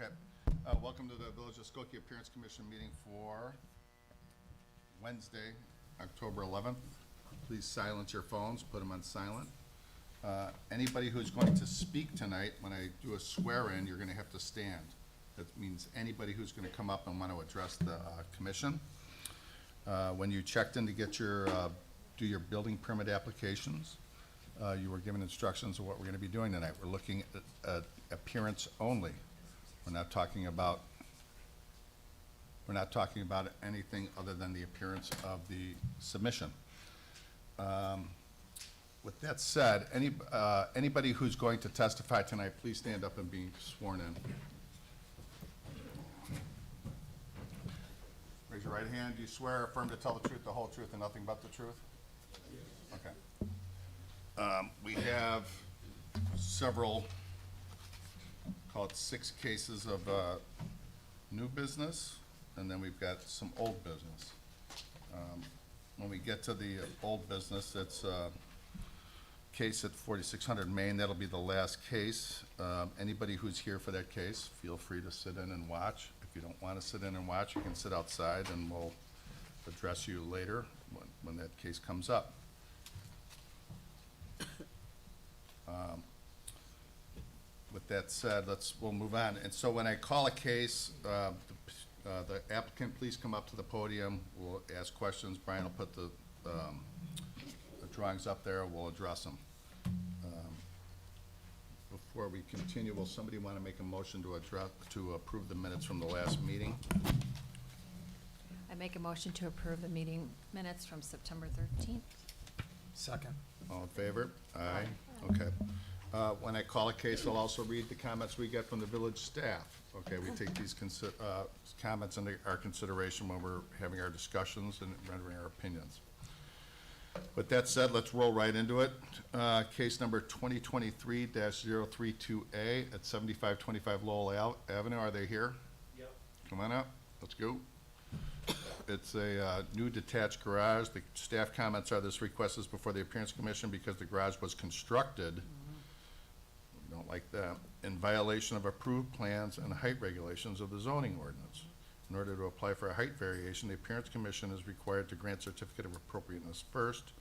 Okay. Welcome to the Village of Skokie Appearance Commission meeting for Wednesday, October 11th. Please silence your phones, put them on silent. Anybody who's going to speak tonight, when I do a swear-in, you're going to have to stand. That means anybody who's going to come up and want to address the commission. When you checked in to get do your building permit applications, you were given instructions of what we're going to be doing tonight. We're looking at appearance only. We're not talking about anything other than the appearance of the submission. With that said, anybody who's going to testify tonight, please stand up and be sworn in. Raise your right hand. Do you swear or affirm to tell the truth, the whole truth, and nothing but the truth? Okay. We have several, call it 6 cases of new business, and then we've got some old business. When we get to the old business, it's case at 4600 Main. That'll be the last case. Anybody who's here for that case, feel free to sit in and watch. If you don't want to sit in and watch, you can sit outside, and we'll address you later when that case comes up. With that said, we'll move on. And so when I call a case, the applicant, please come up to the podium. We'll ask questions. Brian will put the drawings up there. We'll address them. Before we continue, will somebody want to make a motion to approve the minutes from the last meeting? I make a motion to approve the meeting minutes from September 13th. Second. All in favor? Aye. Okay. When I call a case, I'll also read the comments we get from the village staff. Okay, we take these comments into our consideration when we're having our discussions and rendering our opinions. With that said, let's roll right into it. Case number 2023-032A at 7525 Lowell Avenue. Are they here? Yep. Come on up. Let's go. It's a new detached garage. The staff comments are this request is before the Appearance Commission because the garage was constructed, we don't like that, in violation of approved plans and height regulations of the zoning ordinance. In order to apply for a height variation, the Appearance Commission is required to grant certificate of appropriateness first.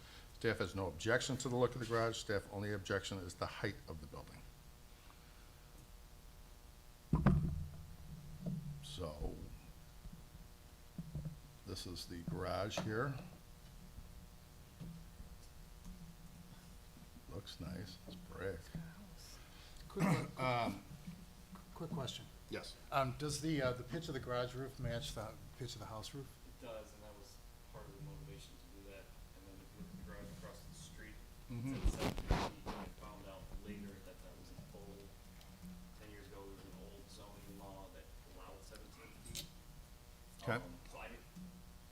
Staff has no objection to the look of the garage. Staff only objection is the height of the building. So, this is the garage here. Looks nice. It's brick. Quick question. Yes. Does the pitch of the garage roof match the pitch of the house roof? It does, and that was part of the motivation to do that. And then if you look at the garage across the street, Mhm. it's at 17 feet. I found out later that that was an old, 10 years ago, there was an old zoning law that allowed 17 feet. Okay. So I didn't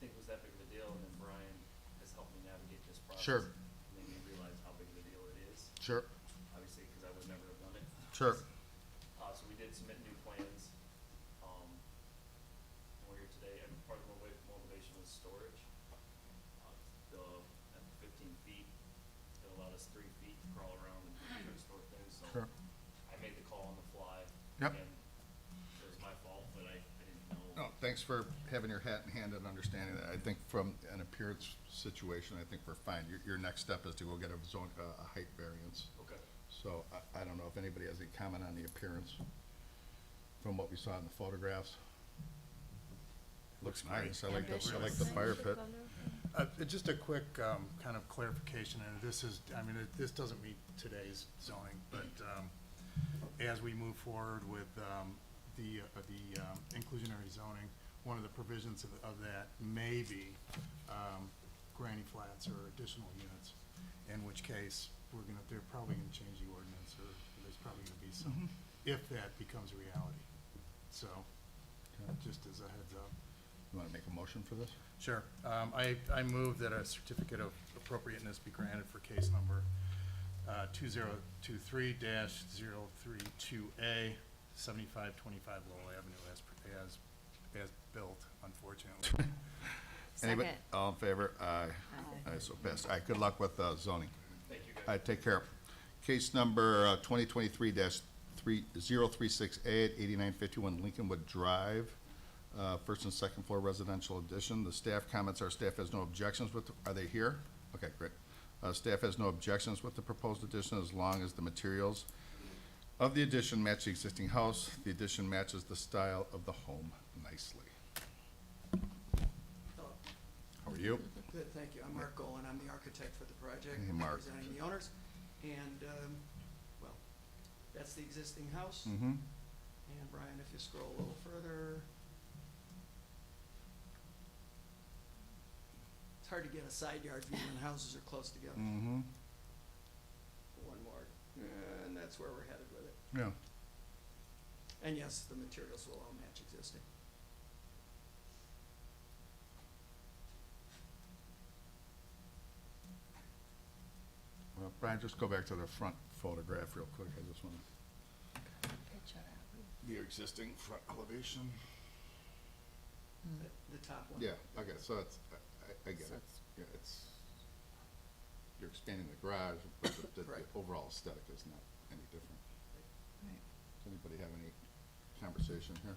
think it was that big of a deal, and then Brian has helped me navigate this process. Sure. And made me realize how big of a deal it is, Sure. obviously, because I would never have done it. Sure. So we did submit new plans. We're here today, and part of the motivation was storage. At 15 feet, it allowed us 3 feet to crawl around and try to store things, so Sure. I made the call on the fly. Yep. Again, it was my fault, but I didn't know. No, thanks for having your hat in hand and understanding that. I think from an appearance situation, I think we're fine. Your next step is to go get a height variance. Okay. So I don't know if anybody has any comment on the appearance from what we saw in the photographs. Looks nice. I like the fire pit. Just a quick kind of clarification, and this this doesn't meet today's zoning, but as we move forward with the inclusionary zoning, one of the provisions of that may be granny flats or additional units, in which case they're probably gonna change the ordinance, or there's probably gonna be some, if that becomes a reality. So, just as a heads up. You want to make a motion for this? Sure. I move that a certificate of appropriateness be granted for case number 2023-032A, 7525 Lowell Avenue as built, unfortunately. Anybody? Second. All in favor? Aye. Aye. Aye, so passed. All right, good luck with zoning. Thank you, guys. All right, take care. Case number 2023-3 036A at 8951 Lincolnwood Drive, first and second floor residential addition. The staff comments are staff has no objections with, are they here? Okay, great. Staff has no objections with the proposed addition as long as the materials of the addition match the existing house. The addition matches the style of the home nicely. Hello. How are you? Good, thank you. I'm Mark Golan. I'm the architect for the project. Hey, Mark. Representing the owners. And, well, that's the existing house. Mm-hmm. And Brian, if you scroll a little further. It's hard to get a side yard view when houses are close together. Mm-hmm. One more, and that's where we're headed with it. Yeah. And yes, the materials will all match existing. Well, Brian, just go back to the front photograph real quick. I just want to. Pitch it out. The existing front elevation. The top one. Yeah, okay, so it's, I get So it. it's- Yeah, it's, you're expanding the garage, but the Correct. overall aesthetic is not any different. Right. Does anybody have any conversation here?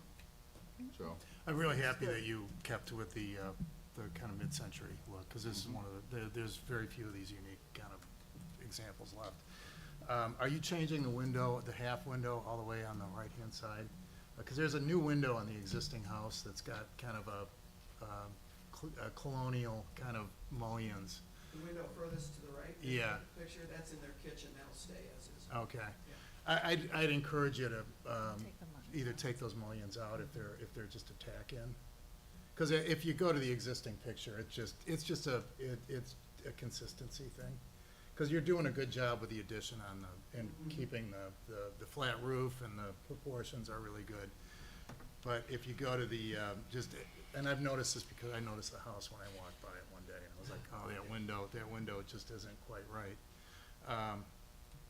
Joe? I'm really happy that you kept with the kind of mid-century look, because this is one of there's very few of these unique kind of examples left. Are you changing the window, the half window, all the way on the right-hand side? Because there's a new window on the existing house that's got kind of a colonial kind of mullions. The window furthest to the right. Yeah. Picture, that's in their kitchen. That'll stay as is. Okay. Yeah. I'd encourage you to Take them out. either take those mullions out if they're just a tack in. Because if you go to the existing picture, it's just a consistency thing. Because you're doing a good job with the addition on and keeping the flat roof and the proportions are really good. But if you go to the, and I've noticed this because I noticed the house when I walked by it one day, and I was like, oh, that window just isn't quite right.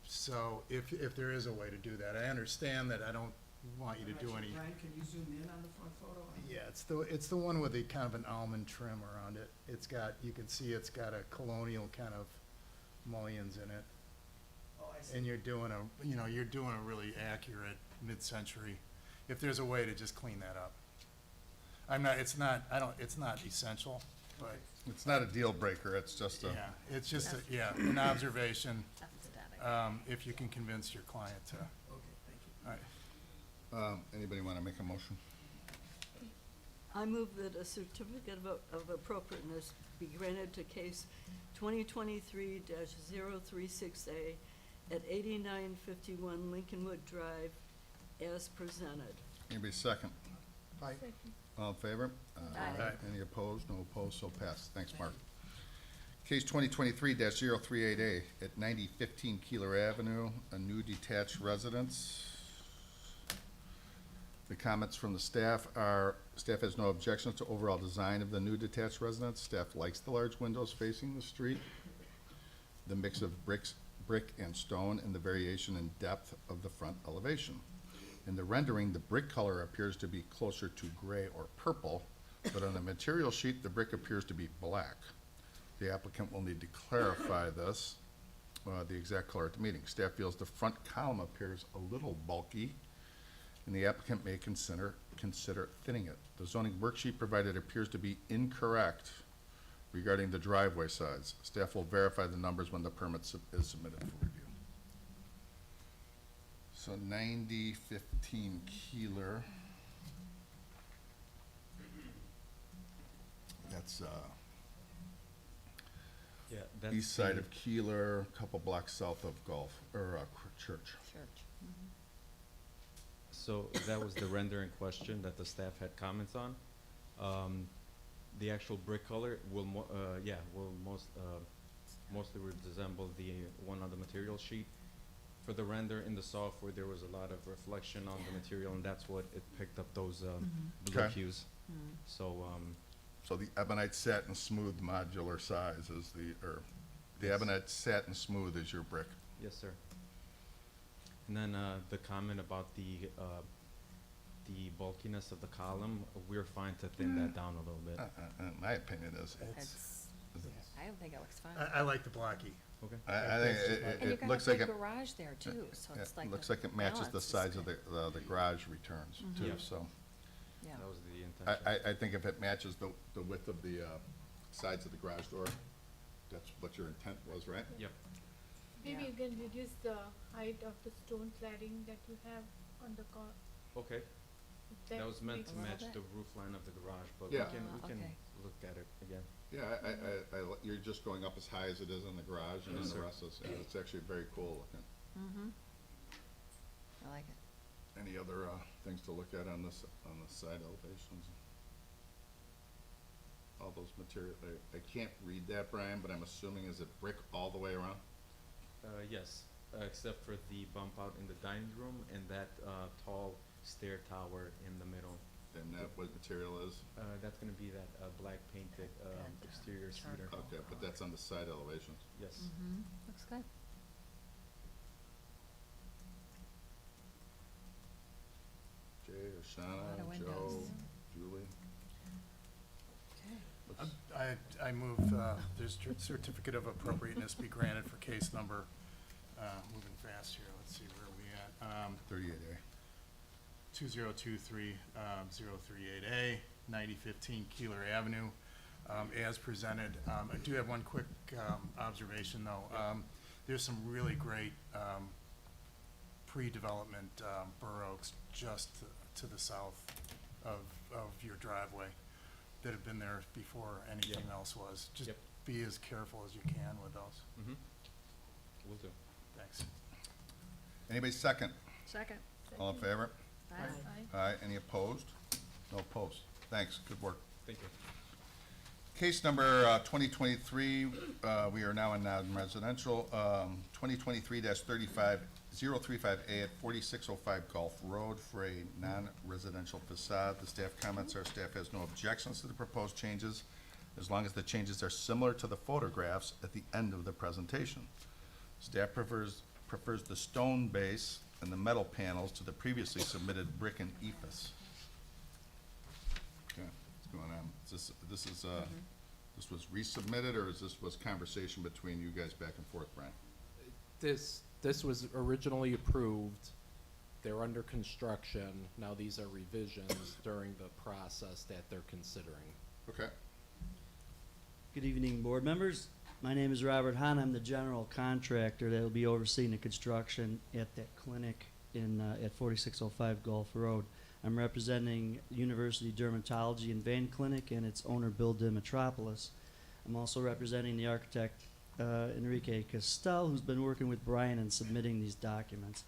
So if there is a way to do that, I understand that I don't want you to do any. Brian, can you zoom in on the front photo? Yeah, it's the one with the kind of an almond trim around it. You can see it's got a colonial kind of mullions in it. Oh, I see. And you're doing a really accurate mid-century. If there's a way to just clean that up. It's not essential, but, It's not a deal breaker, it's just a. yeah, it's just, an observation, Aesthetic. if you can convince your client to, Okay, thank you. all right. Anybody want to make a motion? I move that a certificate of appropriateness be granted to case 2023-036A at 8951 Lincolnwood Drive as presented. Anybody second? Aye. All in favor? Aye. Aye. Any opposed? No opposed, so passed. Thanks, Mark. Case 2023-038A at 9015 Keeler Avenue, a new detached residence. The comments from the staff are, staff has no objections to overall design of the new detached residence. Staff likes the large windows facing the street, the mix of brick and stone, and the variation in depth of the front elevation. In the rendering, the brick color appears to be closer to gray or purple, but on the material sheet, the brick appears to be black. The applicant will need to clarify this, the exact color at the meeting. Staff feels the front column appears a little bulky, and the applicant may consider thinning it. The zoning worksheet provided appears to be incorrect regarding the driveway size. Staff will verify the numbers when the permit is submitted for review. So 9015 Keeler. That's, Yeah, that's east side the- of Keeler, a couple blocks south of Gulf, or, Church. Church. So that was the render in question that the staff had comments on. The actual brick color will mostly resemble the one on the material sheet. For the render in the software, there was a lot of reflection on the material, and that's what it picked up those blue Okay. hues. So, So the ebonite satin smooth modular size is the ebonite satin smooth is your brick. yes, sir. And then the comment about the bulkiness of the column, we're fine to thin that down a little bit. My opinion is, I don't think it looks fine. I like the blocky. Okay. I think And you've it got a looks like big it, garage there too, so it's like. looks the like it matches the balance is sides of good. the garage returns too, Yeah. so. Yeah, That was the intention. I think if it matches the width of the, sides of the garage door, that's what your intent was, right? Yep. Maybe Yeah. you can reduce the height of the stone cladding that you have on the car. Okay, that was meant to A little match bit. the roof line of the garage, but Yeah. we can Okay. look at it again. Yeah, you're just going up as high as it is in the garage, and then Yes, the sir. rest is, yeah, it's actually very cool looking. mm-hmm. I like it. Any other, things to look at on this, on the side elevations? All those material, I can't read that, Brian, but I'm assuming is it brick all the way around? Yes, except for the bump out in the dining room and that, tall stair tower in the middle. And that, what material is? That's gonna be that, black painted, That, exterior cedar. charcoal. Okay, but that's on the side elevations. Yes. Mm-hmm, looks good. Jay or lot Shauna, of Joe, windows. Julie? Okay. Looks- I move, the certificate of appropriateness be granted for case number, moving fast here, let's see, where are we at? 38A. 2023-038A, 9015 Keeler Avenue, as presented. I do have one quick observation, though. There's some really great pre-development bur oaks just to the south of your driveway that have been there before anything else was. Just Yep. be as careful as you can with those. Mm-hmm. Will do. Thanks. Anybody second? Second. All in favor? Aye. Aye, any opposed? No opposed. Thanks, good work. Thank you. Case number 2023, we are now in non-residential, 2023-035A at 4605 Gulf Road for a non-residential facade. The staff comments, our staff has no objections to the proposed changes, as long as the changes are similar to the photographs at the end of the presentation. Staff prefers the stone base and the metal panels to the previously submitted brick and ephes. Okay, what's going on? This was resubmitted, or was conversation between you guys back and forth, Brian? This was originally approved. They're under construction. Now these are revisions during the process that they're considering. Okay, Good evening, board members. My name is Robert Hahn. I'm the general contractor that will be overseeing the construction at that clinic at 4605 Gulf Road. I'm representing University Dermatology and Vein Clinic and its owner, Bill Dimitropoulos. I'm also representing the architect, Enrique Castel, who's been working with Brian in submitting these documents.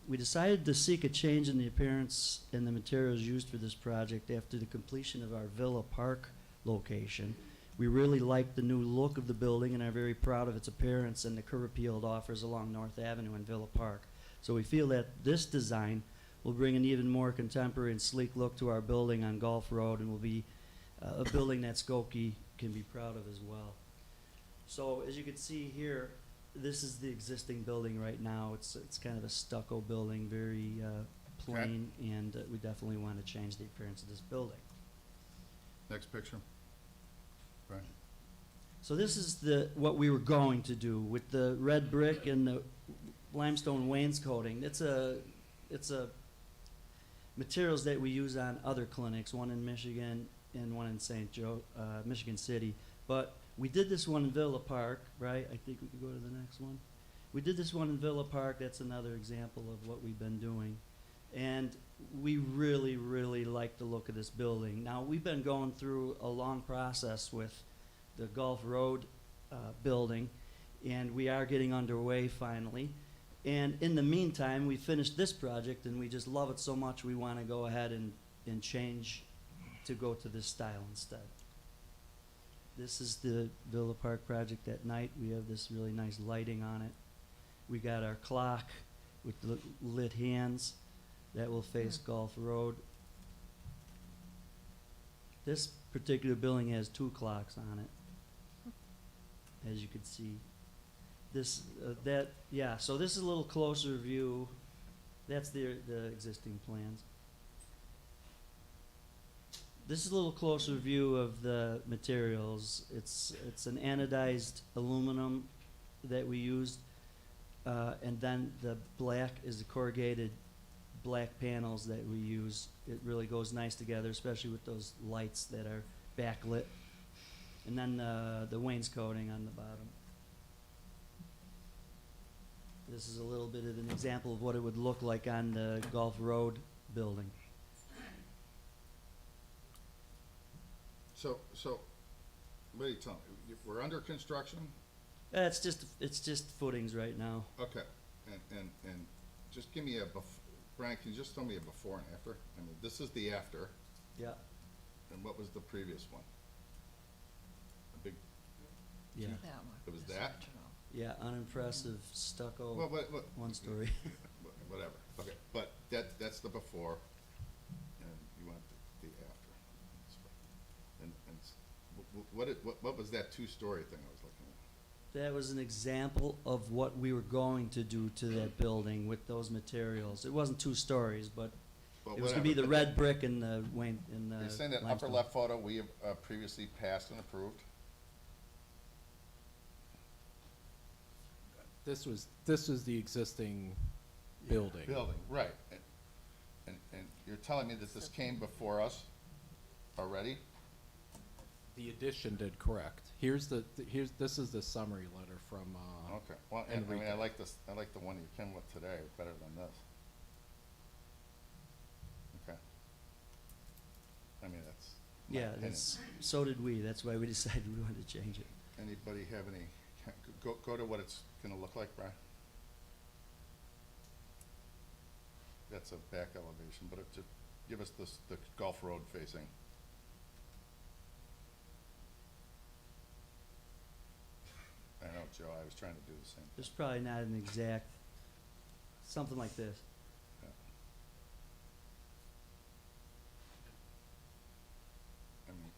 We decided to seek a change in the appearance and the materials used for this project after the completion of our Villa Park location. We really like the new look of the building and are very proud of its appearance and the curb appeal it offers along North Avenue and Villa Park. So we feel that this design will bring an even more contemporary and sleek look to our building on Gulf Road and will be a building that Skokie can be proud of as well. So as you can see here, this is the existing building right now. It's kind of a stucco building, very plain, and we definitely want to change the appearance of this building. next picture. Brian? So this is what we were going to do with the red brick and the limestone wainscoting. It's a materials that we use on other clinics, one in Michigan and one in St. Joe, Michigan City. But we did this one in Villa Park, right? I think we could go to the next one. We did this one in Villa Park. That's another example of what we've been doing. And we really, really like the look of this building. Now, we've been going through a long process with the Gulf Road building, and we are getting underway finally. And in the meantime, we finished this project, and we just love it so much we want to go ahead and change to go to this style instead. This is the Villa Park project at night. We have this really nice lighting on it. We got our clock with lit hands that will face Gulf Road. This particular building has 2 clocks on it, as you can see. This, so this is a little closer view. That's the existing plans. This is a little closer view of the materials. It's an anodized aluminum that we used, and then the black is the corrugated black panels that we use. It really goes nice together, especially with those lights that are backlit. And then the wainscoting on the bottom. This is a little bit of an example of what it would look like on the Gulf Road building. So, what are you telling me? We're under construction? It's just footings right now. Okay, and just give me Brian, can you just tell me a before and after? I mean, this is the after, Yeah, and what was the previous one? A big, yeah, That one. It was This that? original. yeah, unimpressive stucco, what, one story. whatever, okay, but that's the before, and you want the after. That's right. And what was that two-story thing I was looking at? That was an example of what we were going to do to that building with those materials. It wasn't 2 stories, but it was gonna be the whatever, red brick and the You're saying that upper limestone. left photo we have previously passed and approved? This was the existing building. Building, right. And you're telling me that this came before us already? The addition did, correct. This is the summary letter from, Okay, well, and I mean, I Enrique. like this, I like the one you came with today better than this. Okay. I mean, that's my Yeah, opinion. so did we. That's why we decided we wanted to change it. Anybody have any, go to what it's gonna look like, Brian? That's a back elevation, but just give us the Gulf Road facing. I know, Joe, I was trying to do the same. There's probably not an exact, something like this. I mean,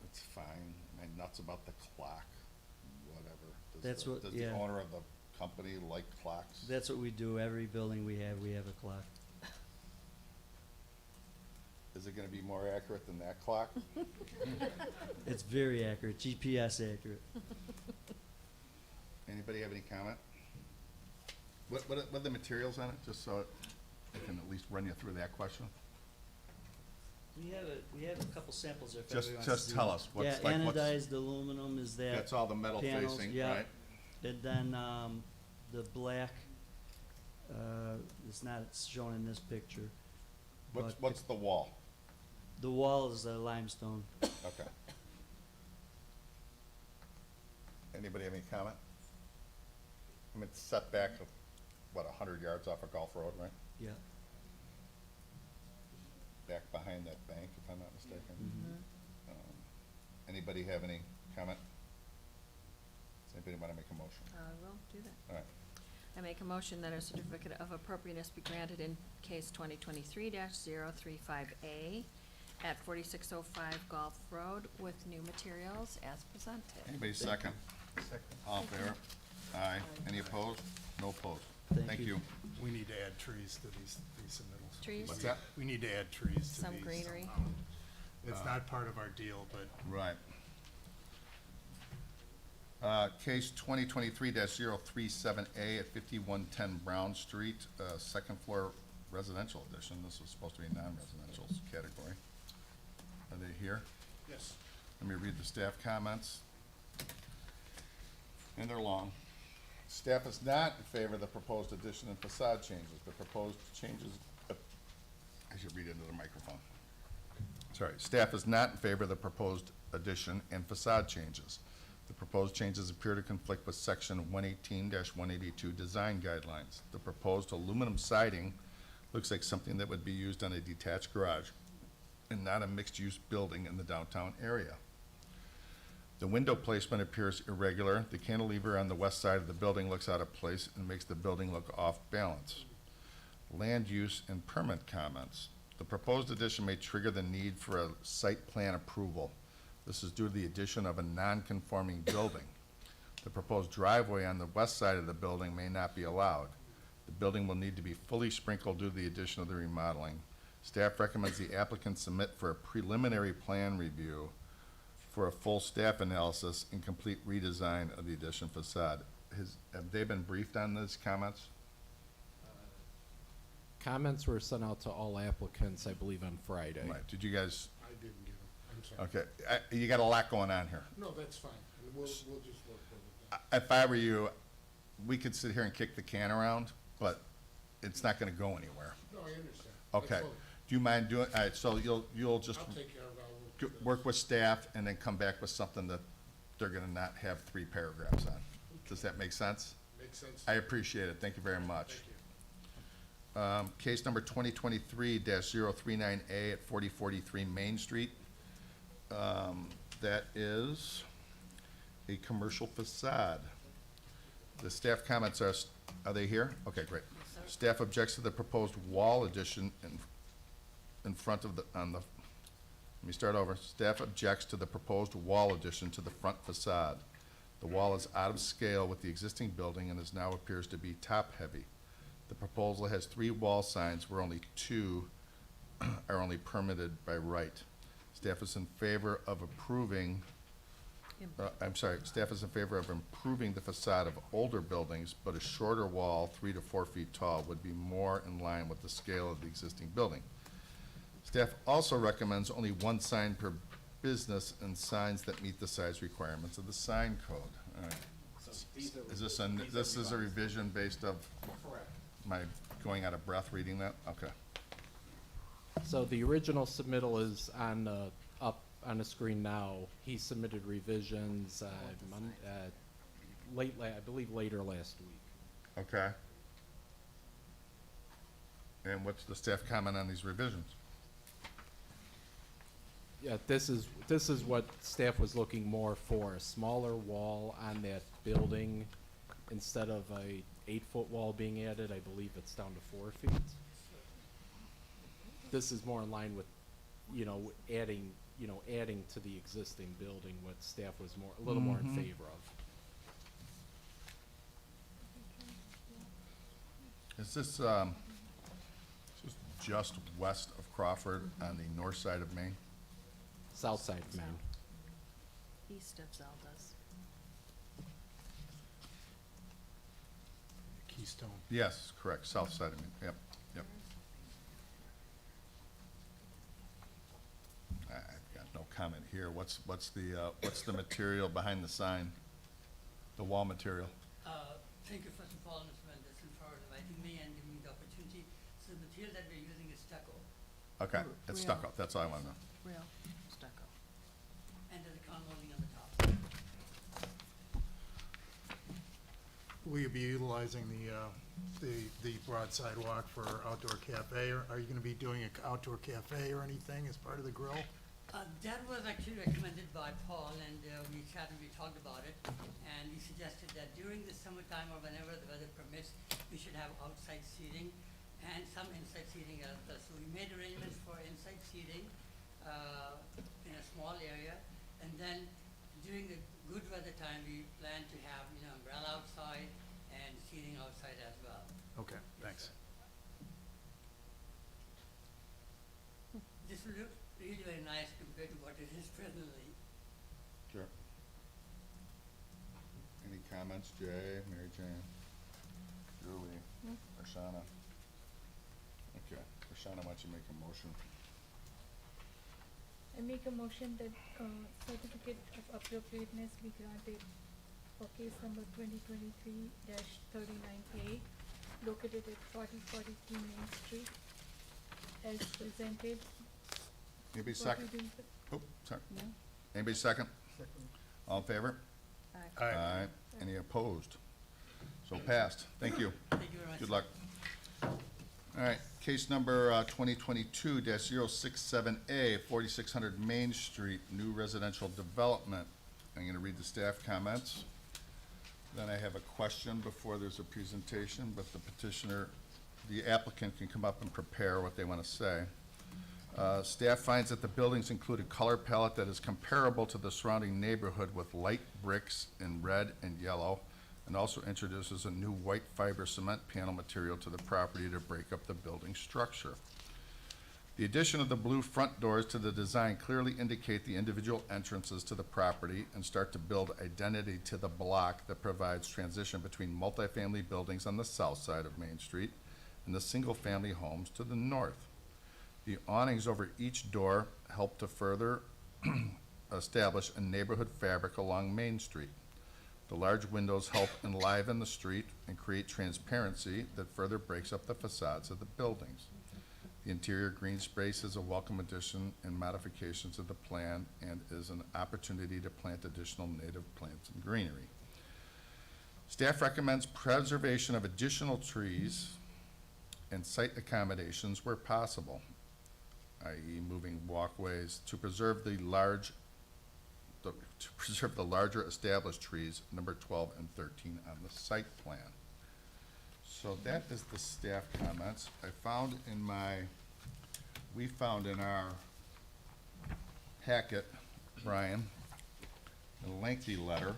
it's fine. My nuts about the clock, whatever. That's what- Does yeah. the owner of the company like clocks? That's what we do. Every building we have a clock. Is it gonna be more accurate than that clock? It's very accurate, GPS accurate. Anybody have any comment? What are the materials on it, just so I can at least run you through that question? We have a couple samples there if Just- everybody wants just to see tell them. us what's like- Yeah, what's- anodized aluminum is that. That's all the metal panels, facing, yeah. right? And then, the black, it's not shown in this picture. but What's the wall? The wall is limestone. Okay. Anybody have any comment? I mean, it's set back of, what, 100 yards off of Gulf Road, right? Yeah. Back behind that bank, if I'm not mistaken. Mhm. Anybody have any comment? Does anybody want to make a motion? I will do that. All right. I make a motion that a certificate of appropriateness be granted in case 2023-035A at 4605 Gulf Road with new materials as presented. Anybody second? All in favor? Aye. Any opposed? No opposed. Thank Thank you. you. We need to add trees to these submittals. Trees? What's that? We need to add trees to these. Some greenery. It's not part of our deal, but Right. Case 2023-037A at 5110 Brown Street, second floor residential addition. This was supposed to be non-residential category. Are they here? yes. Let me read the staff comments. And they're long. Staff is not in favor of the proposed addition and facade changes. The proposed changes, I should read into the microphone. Sorry, staff is not in favor of the proposed addition and facade changes. The proposed changes appear to conflict with section 118-182 design guidelines. The proposed aluminum siding looks like something that would be used on a detached garage and not a mixed-use building in the downtown area. The window placement appears irregular. The cantilever on the west side of the building looks out of place and makes the building look off balance. Land use and permit comments. The proposed addition may trigger the need for a site plan approval. This is due to the addition of a non-conforming building. The proposed driveway on the west side of the building may not be allowed. The building will need to be fully sprinkled due to the addition of the remodeling. Staff recommends the applicant submit for a preliminary plan review for a full staff analysis and complete redesign of the addition facade. Have they been briefed on these comments? Comments were sent out to all applicants, I believe, on Friday. Right, did you guys, I didn't get them, I'm sorry. okay, you got a lot going on here. No, that's fine, we'll just work with it. If I were you, we could sit here and kick the can around, but it's not gonna go anywhere. No, I understand. Okay, do you mind doing, all right, so you'll just I'll take care of it, I'll work with work with staff and then come back with something that they're gonna not have 3 paragraphs on. Does that make sense? Makes sense. I appreciate it, thank you very much. Thank you. Case number 2023-039A at 4043 Main Street. That is a commercial facade. The staff comments are they here? Okay, great. Staff objects to the proposed wall addition in front of let me start over. Staff objects to the proposed wall addition to the front facade. The wall is out of scale with the existing building and now appears to be top-heavy. The proposal has 3 wall signs where only 2 are only permitted by right. Staff is in favor of approving, staff is in favor of improving the facade of older buildings, but a shorter wall, 3 to 4 feet tall, would be more in line with the scale of the existing building. Staff also recommends only 1 sign per business and signs that meet the size requirements of the sign code. All right. Is this is a revision based of? Correct. Am I going out of breath reading that? Okay. So the original submittal is on, up on the screen now. He submitted revisions, I believe later last week. Okay. And what's the staff comment on these revisions? Yeah, this is what staff was looking more for, a smaller wall on that building. Instead of a 8-foot wall being added, I believe it's down to 4 feet. This is more in line with, adding to the existing building, what staff was a little more in favor of. Is this just west of Crawford on the north side of Maine? South side of Maine. East of Zelda's. Keystone. Yes, correct, south side of Maine, yep, yep. I've got no comment here. What's the material behind the sign? The wall material? Thank you first of all, Mr. Mendelson, for inviting me and giving me the opportunity. So the material that we're using is stucco, Okay, it's Real. stucco, that's all I wanna know. Real stucco. and there's a crown molding on the top. Will you be utilizing the broad sidewalk for outdoor cafe, or are you gonna be doing an outdoor cafe or anything as part of the grill? That was actually recommended by Paul, and we sat and we talked about it, and he suggested that during the summertime or whenever the weather permits, we should have outside seating and some inside seating as well. So we made arrangements for inside seating in a small area, and then during the good weather time, we plan to have, umbrella outside and seating outside as well. Okay, thanks. This will look really very nice compared to what it is presently. Sure. Any comments, Jay, Mary Jane, Julie, Arshana? Okay, Arshana, why don't you make a motion? I make a motion that certificate of appropriateness be granted for case number 2023-39A, located at 4043 Main Street, as presented. Anybody for second? reading. Oh, sorry. No? Anybody second? All in favor? Aye. Aye. Any opposed? So passed. Thank you. Thank you very much. Good luck. All right, case number 2022-067A, 4600 Main Street, new residential development. I'm going to read the staff comments. Then I have a question before there's a presentation, but the applicant can come up and prepare what they want to say. Staff finds that the buildings include a color palette that is comparable to the surrounding neighborhood with light bricks in red and yellow, and also introduces a new white fiber cement panel material to the property to break up the building structure. The addition of the blue front doors to the design clearly indicate the individual entrances to the property and start to build identity to the block that provides transition between multifamily buildings on the south side of Main Street and the single-family homes to the north. The awnings over each door help to further establish a neighborhood fabric along Main Street. The large windows help enliven the street and create transparency that further breaks up the facades of the buildings. The interior green space is a welcome addition and modification to the plan and is an opportunity to plant additional native plants and greenery. Staff recommends preservation of additional trees and site accommodations where possible, i.e. moving walkways to preserve the larger established trees, number 12 and 13 on the site plan. So that is the staff comments. We found in our packet, Brian, a lengthy letter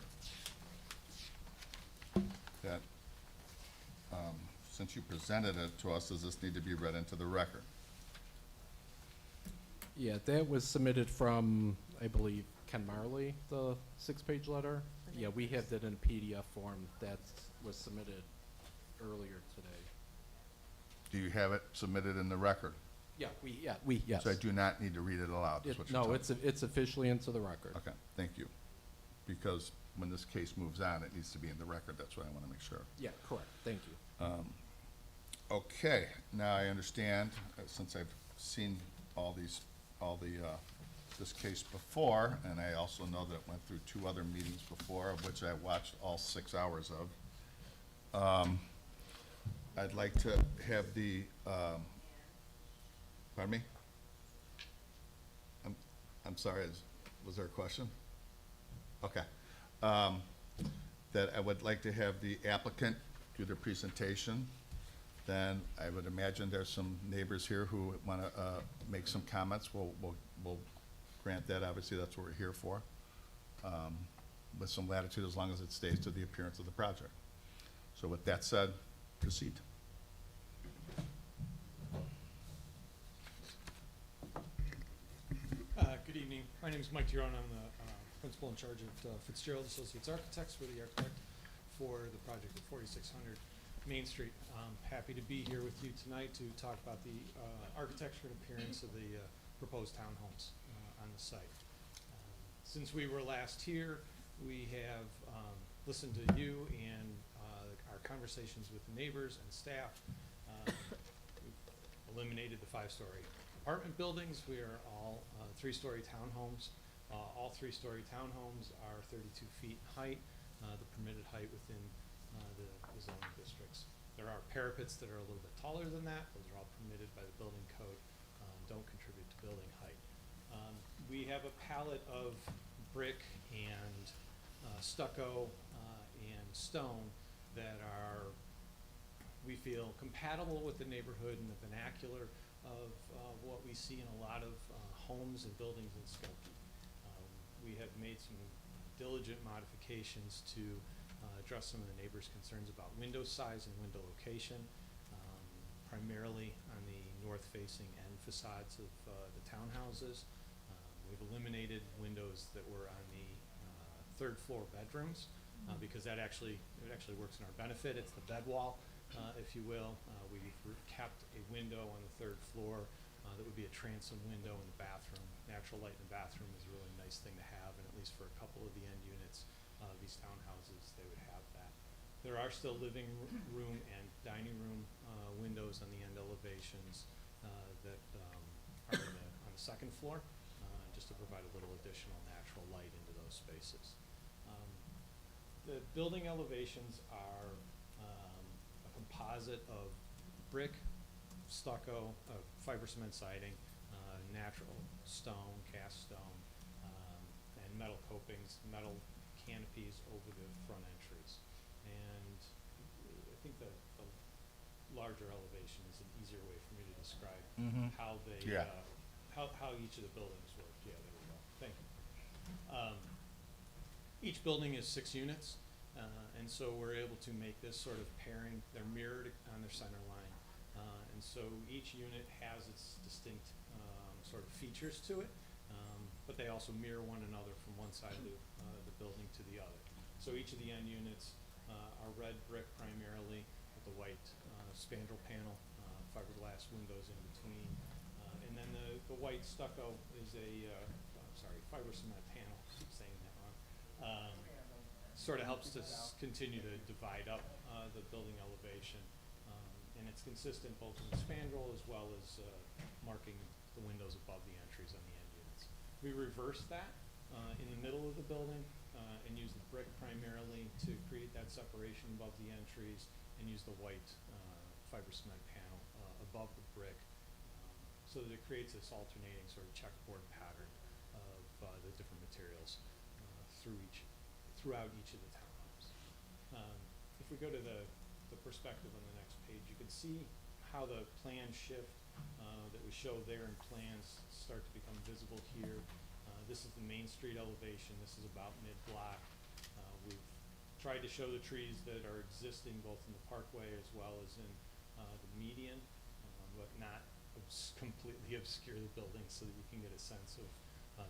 that, since you presented it to us, does this need to be read into the record? Yeah, that was submitted from, I believe, Ken Marley, the 6-page letter. Yeah, we have that in PDF form that was submitted earlier today. Do you have it submitted in the record? Yeah, yes. So I do not need to read it aloud, is what you're No, telling me? it's officially into the record. Okay, thank you. Because when this case moves on, it needs to be in the record. That's what I want to make sure. Yeah, correct, thank you. Okay, now I understand, since I've seen this case before, and I also know that it went through 2 other meetings before, of which I watched all 6 hours of. I'd like to have the, pardon me? I'm sorry, was there a question? Okay. That I would like to have the applicant do their presentation. Then I would imagine there's some neighbors here who want to make some comments. We'll grant that. Obviously, that's what we're here for, with some latitude as long as it stays to the appearance of the project. So with that said, proceed. Good evening. My name is Mike Giron. I'm the principal in charge of Fitzgerald Associates Architects. We're the architect for the project at 4600 Main Street. I'm happy to be here with you tonight to talk about the architecture and appearance of the proposed townhomes on the site. Since we were last here, we have listened to you and our conversations with the neighbors and staff. We've eliminated the 5-story apartment buildings. We are all 3-story townhomes. All 3-story townhomes are 32 feet in height, the permitted height within the zoning districts. There are parapets that are a little bit taller than that. Those are all permitted by the building code, don't contribute to building height. We have a palette of brick and stucco and stone that are, we feel, compatible with the neighborhood and the vernacular of what we see in a lot of homes and buildings in Skokie. We have made some diligent modifications to address some of the neighbors' concerns about window size and window location, primarily on the north-facing end facades of the townhouses. We've eliminated windows that were on the 3rd floor bedrooms because it actually works in our benefit. It's the bed wall, if you will. We've kept a window on the 3rd floor that would be a transom window in the bathroom. Natural light in the bathroom is a really nice thing to have, and at least for a couple of the end units of these townhouses, they would have that. There are still living room and dining room windows on the end elevations that are on the 2nd floor, just to provide a little additional natural light into those spaces. The building elevations are a composite of brick, stucco, fiber cement siding, natural stone, cast stone, and metal copings, metal canopies over the front entries. And I think the larger elevation is an easier way for me to describe how they, Yeah. how each of the buildings work. Yeah, there we go. Thank you. Each building is 6 units, and so we're able to make this sort of pairing. They're mirrored on their center line, And so each unit has its distinct sort of features to it, but they also mirror one another from one side of the building to the other. So each of the end units are red brick primarily with the white spandrel panel, fiberglass windows in between. And then the white stucco is fiber cement panel, I keep saying that wrong. Sort of helps to continue to divide up the building elevation. And it's consistent both in the spandrel as well as marking the windows above the entries on the end units. We reversed that in the middle of the building and used the brick primarily to create that separation above the entries, and use the white fiber cement panel above the brick, so that it creates this alternating sort of checkerboard pattern of the different materials throughout each of the townhomes. If we go to the perspective on the next page, you can see how the plan shift that we show there in plans start to become visible here. This is the Main Street elevation. This is about mid-block. We've tried to show the trees that are existing both in the parkway as well as in the median, but not completely obscure the building, so that you can get a sense of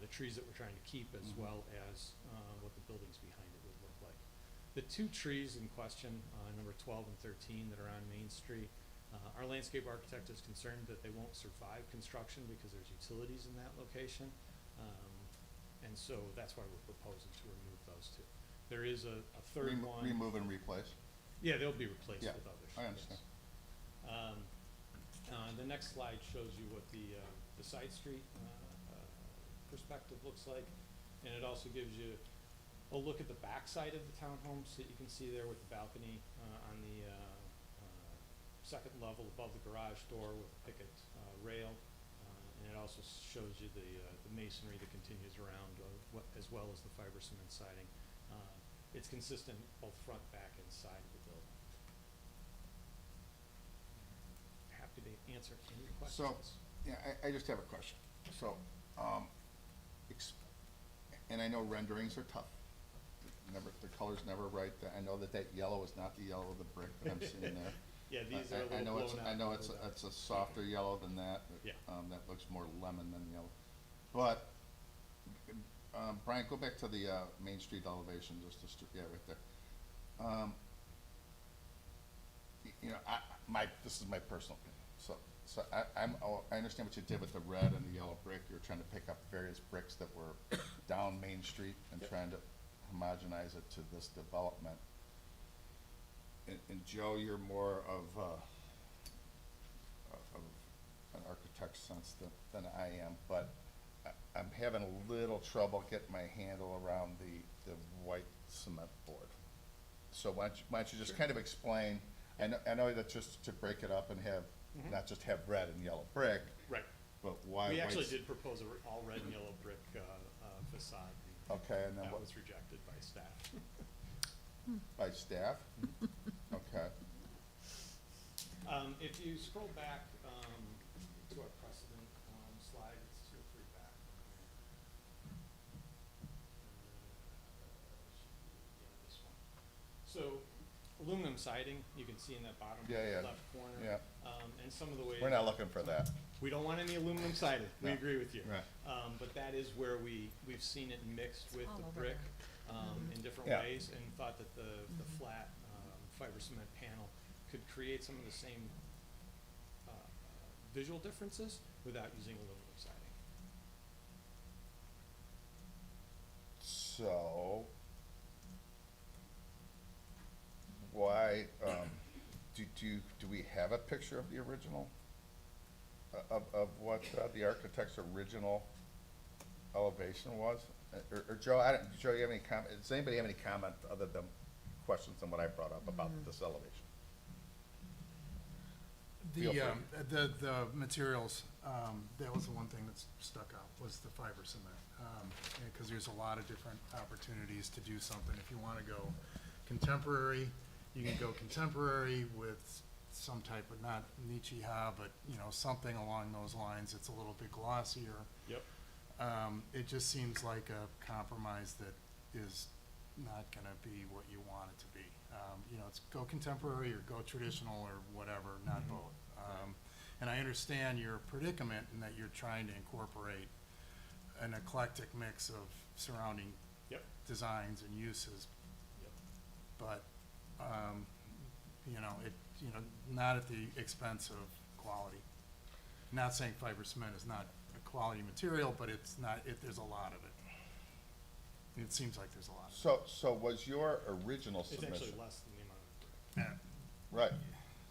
the trees that we're trying to keep, as well as what the buildings behind it would look like. The two trees in question, number 12 and 13, that are on Main Street, our landscape architect is concerned that they won't survive construction because there's utilities in that location. And so that's why we're proposing to remove those two. There is a third one. Remove and replace? Yeah, they'll be replaced Yeah, with others. I understand. Yes. The next slide shows you what the side street perspective looks like, and it also gives you a look at the back side of the townhomes that you can see there with the balcony on the second level above the garage door with a picket rail, and it also shows you the masonry that continues around, as well as the fiber cement siding. It's consistent both front, back, and side of the building. Happy to answer any questions. Yeah, I just have a question. So, and I know renderings are tough. The color's never right. I know that yellow is not the yellow of the brick that I'm seeing there. Yeah, these are a little blown out. I know it's a softer yellow than that. Yeah. That looks more lemon than yellow. But, Brian, go back to the Main Street elevation, right there. You know, this is my personal opinion. So I understand what you did with the red and the yellow brick. You're trying to pick up various bricks that were down Main Street and trying to homogenize it to this development. And Joe, you're more of an architect sense than I am, but I'm having a little trouble getting my handle around the white cement board. So why don't you just kind of explain, I know that just to break it up and have, not just have red and yellow brick. Right. But why? We actually did propose all red and yellow brick facade. Okay, and then that what? was rejected by staff. By staff? Okay. If you scroll back to our precedent slide, it's 2 or 3 back. This one. So aluminum siding, you can see in that bottom left corner. Yeah. And some of the ways. We're not looking for that. We don't want any aluminum siding. We No. agree with you. Right. But that is where we've seen it mixed with All the over brick there. in different Yeah. ways, and thought that the flat fiber cement panel could create some of the same visual differences without using aluminum siding. So, why, do we have a picture of the original? Of what the architect's original elevation was? Or Joe, Joe, you have any comment? Does anybody have any comment other than questions than what I brought up about this elevation? Feel free. The materials, that was the one thing that stuck out, was the fiber cement. Because there's a lot of different opportunities to do something. If you want to go contemporary, you can go contemporary with some type of, not Nichiha, but, you know, something along those lines. It's a little bit glossier. Yep. It just seems like a compromise that is not gonna be what you want it to be. You know, it's go contemporary or go traditional or whatever, not both. And I understand your predicament in that you're trying to incorporate an eclectic mix of surrounding Yep. designs and uses, Yep. but, not at the expense of quality. Not saying fiber cement is not a quality material, but it's not, there's a lot of it. It seems like there's a lot of it. So was your original It's actually submission? less than the amount of brick. Right,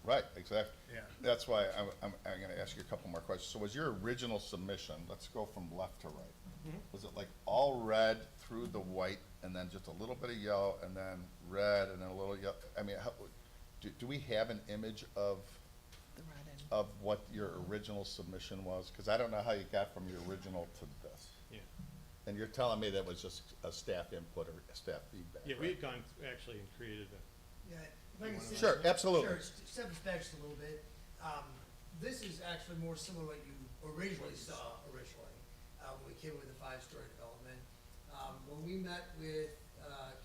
right, exactly. Yeah. That's why I'm gonna ask you a couple more questions. So was your original submission, let's go from left to right. Mhm. Was it like all red through the white and then just a little bit of yellow and then red and then a little yellow? I mean, do we have an image of, The red and. of what your original submission was? Cause I don't know how you got from your original to this. Yeah. And you're telling me that was just a staff input or a staff feedback, Yeah, we right? had gone, actually, and created a, Yeah, if I can say. Sure, absolutely. Sure, step us back just a little bit. This is actually more similar to what you originally saw when we came with the five-story development. When we met with,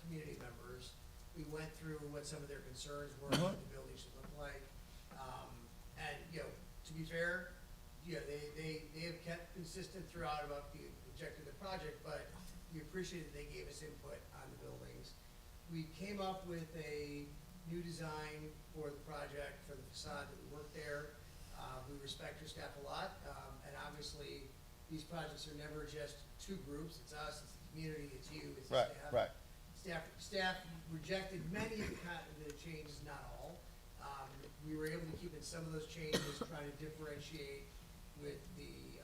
community members, we went through what some of their concerns were, what the building should look like. And, to be fair, they have kept consistent throughout about the objective of the project, but we appreciate that they gave us input on the buildings. We came up with a new design for the project, for the facade that we worked there. We respect your staff a lot, and obviously, these projects are never just two groups, it's us, it's the community, it's you, it's the Right, staff. right. Staff rejected many of the changes, not all. We were able to keep in some of those changes, trying to differentiate with the,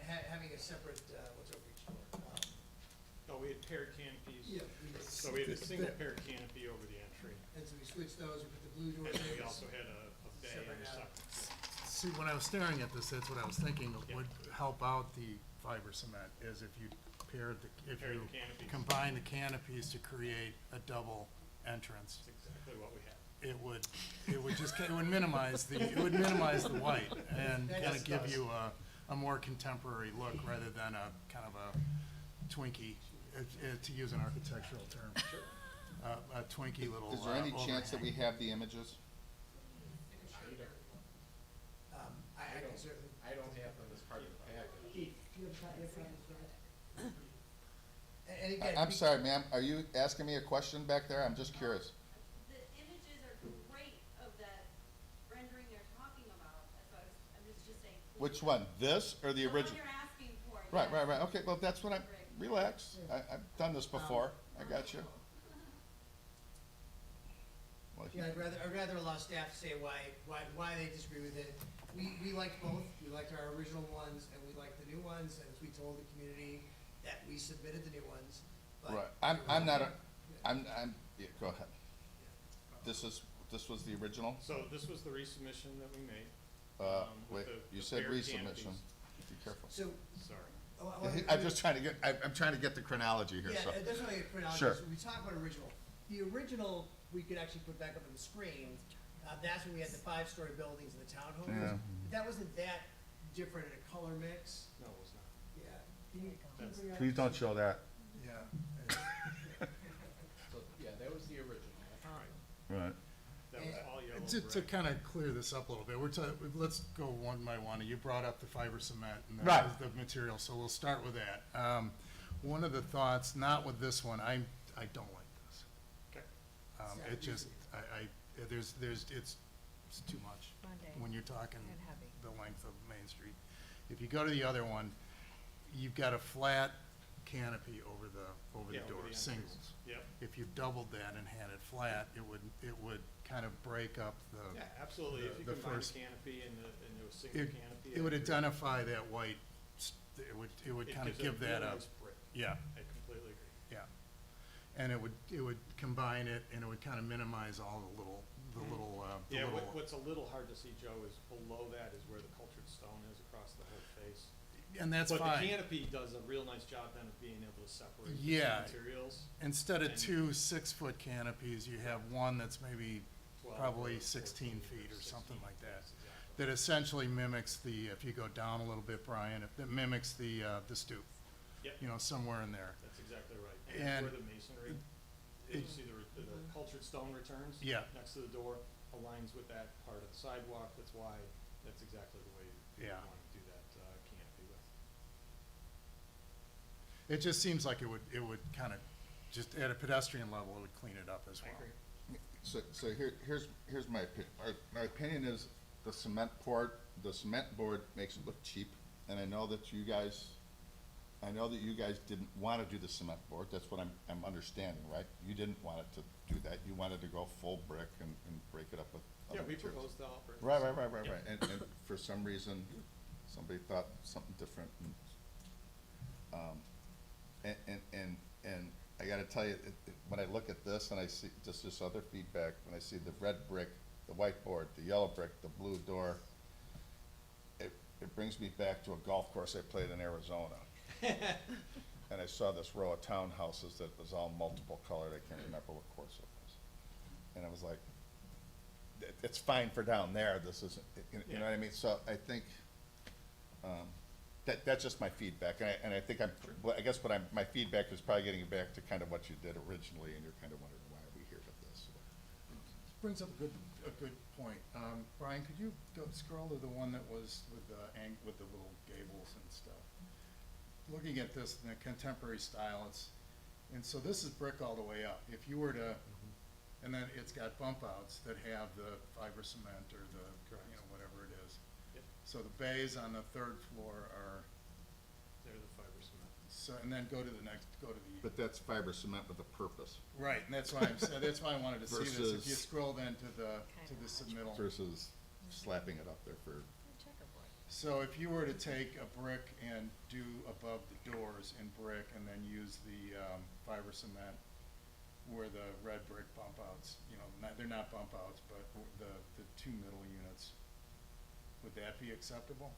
having a separate, what's over each door? oh, we had paired canopies. Yeah, we did. So we had a single paired canopy over the entry. And so we switched those, we put the blue doors And in. we also had a bay and Separate a out. separate. See, when I was staring at this, that's what I was thinking Yeah. would help out the fiber cement, is if you if Paired you the canopies. combine the canopies to create a double entrance. That's exactly what we had. It would minimize the white and That kind is- of give does. you a more contemporary look rather than a kind of a Twinkie, to use an architectural term. A Twinkie little Is there any chance that we overhang. have the images? I can certainly. I don't have them as part of the package. Keith, do you have a copy of that? And again. I'm sorry, ma'am, are you asking me a question back there? I'm just curious. The images are great of that rendering you're talking about, that's what I'm just saying. Which one, this or the The one original? you're asking for, Right, yes. right, right, okay, well, that's what I'm, Great. relax, I've done this before, I got you. Well, Yeah, I'd rather allow staff to say why they disagree with it. We liked both, we liked our original ones, and we liked the new ones, and as we told the community that we submitted the new ones, but. Right, I'm not, yeah, go ahead. This was the original? So this was the resubmission that we made. Wait, with the- you the said paired resubmission, canopies. be careful. So. Sorry. I'm just trying to get, I'm trying to get the chronology here, so. Yeah, it doesn't really print out, Sure. so we talk about original. The original, we could actually put back up on the screen, that's when we had the five-story buildings and the townhomes. Yeah. But that wasn't that different in a color mix, No, it was not. yeah. Can you That's- bring up- Please don't show that. Yeah. So, yeah, that was the original. All right. Right. That was all yellow. To brick. kind of clear this up a little bit, let's go one by one. You brought up the fiber cement and Right. the material, so we'll start with that. One of the thoughts, not with this one, I don't like this. Okay. It just, it's too much Monday. when you're talking And heavy. the length of Main Street. If you go to the other one, you've got a flat canopy over the Yeah, over door, the entries. singles. Yep. If you doubled that and had it flat, it would kind of break up the. Yeah, absolutely. If you the combine first- the canopy and the single It, canopy. it would I agree. identify that white, it would It kind of gives it a give that real a, nice brick. yeah, I completely agree. yeah. And it would combine it, and it would kind of minimize all the little, Yeah, what's a little hard to see, Joe, is below that is where the cultured stone is across the whole face. and that's But the fine. canopy does a real nice job then of being able to separate the two Yeah. materials. Instead of and- 2 6-foot canopies, you have one that's maybe 12 probably or 16 14 feet or 16, something like that. yes, exactly. That essentially mimics if you go down a little bit, Brian, that mimics the stoop, Yep, somewhere in there. that's exactly right. And Where the masonry, you see the cultured stone returns? Yeah. Next to the door, aligns with that part of the sidewalk, that's why, that's exactly the way you Yeah. want to do that, canopy with. It just seems like it would kind of, just at a pedestrian level, it would clean it up as I well. agree. So here's my opinion. My opinion is the cement board makes it look cheap, and I know that you guys didn't wanna do the cement board, that's what I'm understanding, right? You didn't want it to do that, you wanted to go full brick and break it up with Yeah, other we materials. proposed the operating. Right, Yeah. and for some reason, somebody thought something different, and I gotta tell you, when I look at this and I see just this other feedback, when I see the red brick, the white board, the yellow brick, the blue door, it brings me back to a golf course I played in Arizona. And I saw this row of townhouses that was all multiple colored, I can't remember what course it was. And I was like, it's fine for down there, this isn't, you know what I mean? So I think, that's just my feedback, and I think I guess my feedback is probably getting back to kind of what you did originally, and you're kind of wondering why are we here with this. Brings up a good point. Brian, could you scroll to the one that was with the little gables and stuff? Looking at this in a contemporary style, and so this is brick all the way up. If you were to, and then it's got bump outs that have the fiber cement or the, whatever it is. Yep. So the bays on the third floor are, They're the fiber cement. so, and then go to the. But that's fiber cement with a purpose Right, and that's why that's why I wanted to see this. If you Versus- scroll then to the submittal. versus slapping it up there for, Checkerboard. So if you were to take a brick and do above the doors in brick and then use the fiber cement where the red brick bump outs, they're not bump outs, but the two middle units, would that be acceptable?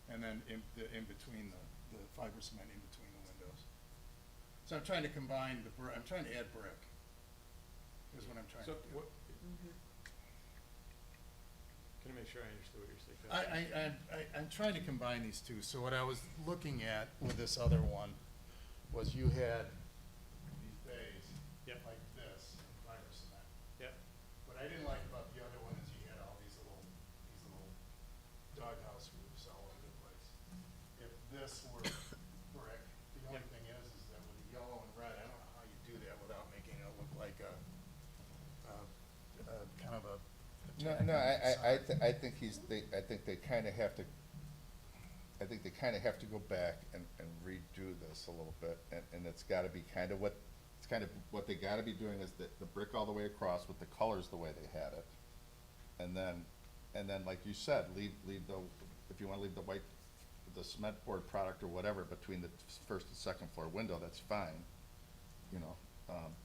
And then in between the fiber cement in between the windows. So I'm trying to combine I'm trying to add brick, is what I'm trying So to do. what, can I make sure I understood what you're saying? I'm trying to combine these two. So what I was looking at with this other one was you had these bays Yep. like this, fiber cement. Yep. What I didn't like about the other one is you had all these little doghouse roofs all over the place. If this were brick, the only Yep. thing is that with the yellow and red, I don't know how you do that without making it look like a kind of a. I think I think they kind of have to go back and redo this a little bit, and it's gotta be kind of what they gotta be doing is the brick all the way across with the colors the way they had it. And then, like you said, leave if you wanna leave the cement board product or whatever between the first and second floor window, that's fine,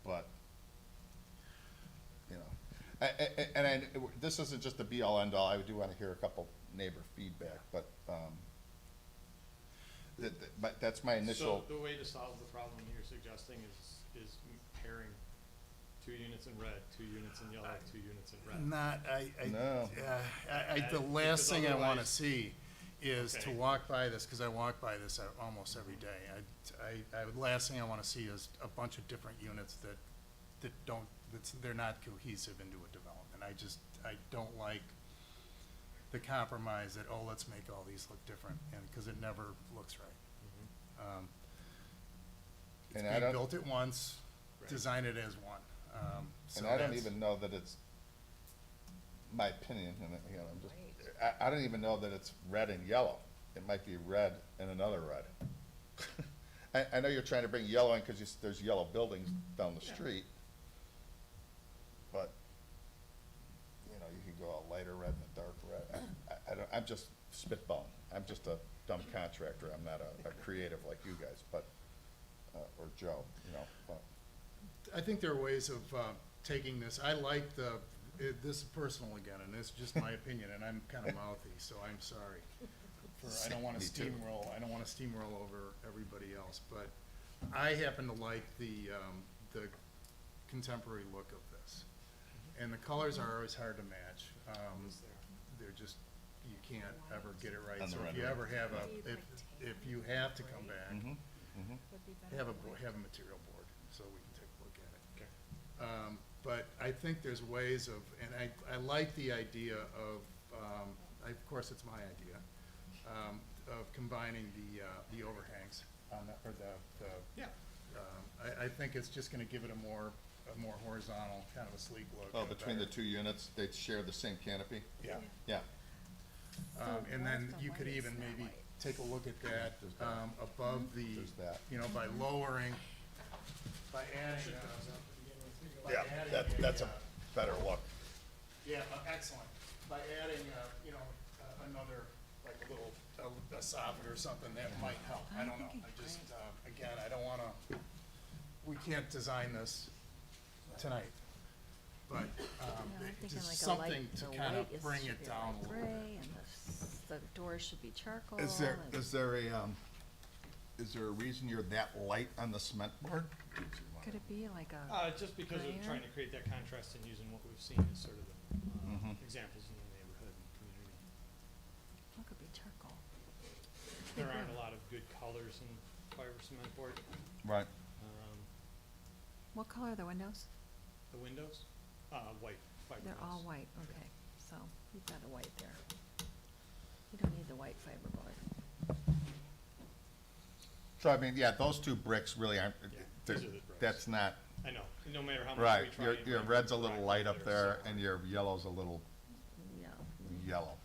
but, this isn't just the be-all, end-all, I do wanna hear a couple neighbor feedback, but that's my initial. So the way to solve the problem you're suggesting is pairing 2 units in red, 2 units in yellow, 2 units in red. No. The last Because thing I wanna otherwise- see is to Okay. walk by this, cause I walk by this almost every day. Last thing I wanna see is a bunch of different units that they're not cohesive into a development. I don't like the compromise that, let's make all these look different, cause it never looks right. It's And I being don't- built at once, Right. design it as one. So And I don't that's- even know that it's, my opinion, and, I'm just, I don't even know that it's red and yellow. It might be red and another red. I know you're trying to bring yellow in because there's yellow buildings down the Yeah. street. But, you can go a lighter red and a dark red. I'm just spitballing. I'm just a dumb contractor. I'm not a creative like you guys, but, or Joe, but. I think there are ways of taking this. I like this is personal again, and it's just my opinion, and I'm kind of mouthy, so I'm sorry. I don't want to Me too. steamroll over everybody else, but I happen to like the contemporary look of this. And the colors are always hard to match. They're just, you can't ever get it right. On the So if you rendering. ever have if you have to come back, Would be better have than white. a material board, so we can take a look at it. Okay. But I think there's ways of, and I like the idea of, of course, it's my idea, of combining the overhangs on the, or the, Yeah. I think it's just gonna give it a more horizontal, kind of a sleek look. Oh, and a between the better- two units, they share the same canopy? Yeah. Yeah. And then what's the you could white even is not maybe white. take a look at that, There's that. above the, There's that. you know, by lowering, by adding, by Yeah, adding that's a uh, better look. Yeah, excellent. By adding, you know, another, like a little, a soffit or something, that might help. I don't know. I just, again, I don't wanna, we can't design this tonight. But, I'm thinking just like a something light, to the kind of white is- bring should it be down like a little gray, bit. and the doors should be charcoal. Is there and- a reason you're that light on the cement board? Could it be like a, Just because of Grayer? trying to create that contrast and using what we've seen as sort of the Mhm. examples in the neighborhood and community. what could be charcoal? There aren't a lot of good colors in fiber cement board. Right. What color are the windows? The windows, white fiberglass. They're all white, okay, so you've got a white there. You don't need the white fiberboard. So I mean, yeah, those two bricks really aren't, those are the bricks. that's not, I know, no matter how much right, we try. your, and your bring red's a black little light up they're there so- and your yellow's a little Yeah. yellow.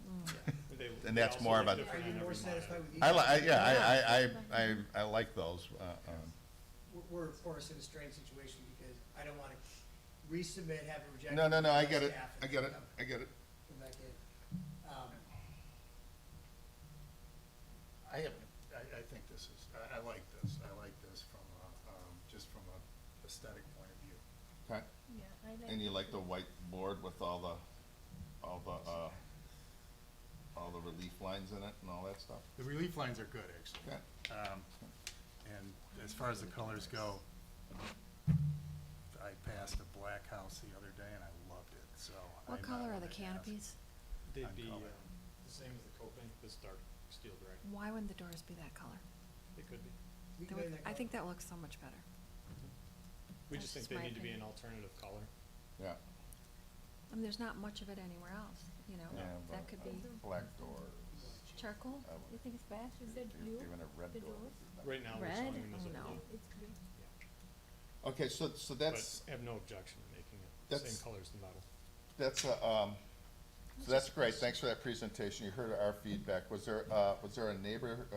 They- And they that's also more look of a- different Are you on more every satisfied monitor. with I like those, We're, of course, in a strange situation because I don't wanna resubmit, have it rejected. no, I by get it, staff, I and get then it, come- I get it. Come back in. I think this is, I like this. I like this from just from a aesthetic point of view. Okay, Yeah, I like. and you it like the too. white board with all the relief lines in it and all that stuff? The relief lines are good, actually. Yeah. And as far as the colors go, I passed a black house the other day and I loved it, so. What I'm color not are the gonna ask. canopies? They'd on be color. the same as the coping, this dark steel gray. Why wouldn't the doors be that color? They could be. We That can would- make that I think color. that looks so much better. We That's just think just they my need to be an opinion. alternative color. Yeah. I mean, there's not much of it anywhere else, you know, Yeah, that but could be black doors. charcoal, I would- you think it's bad? Is that blue? Even a red The door. doors? would be better. Right now, we're Red? showing them as Oh, a no. blue. It's blue. Yeah. Okay, so that's, But have no objection to making it the That's- same color as the metal. that's so that's great, thanks for that presentation, you heard our feedback, was there a neighbor,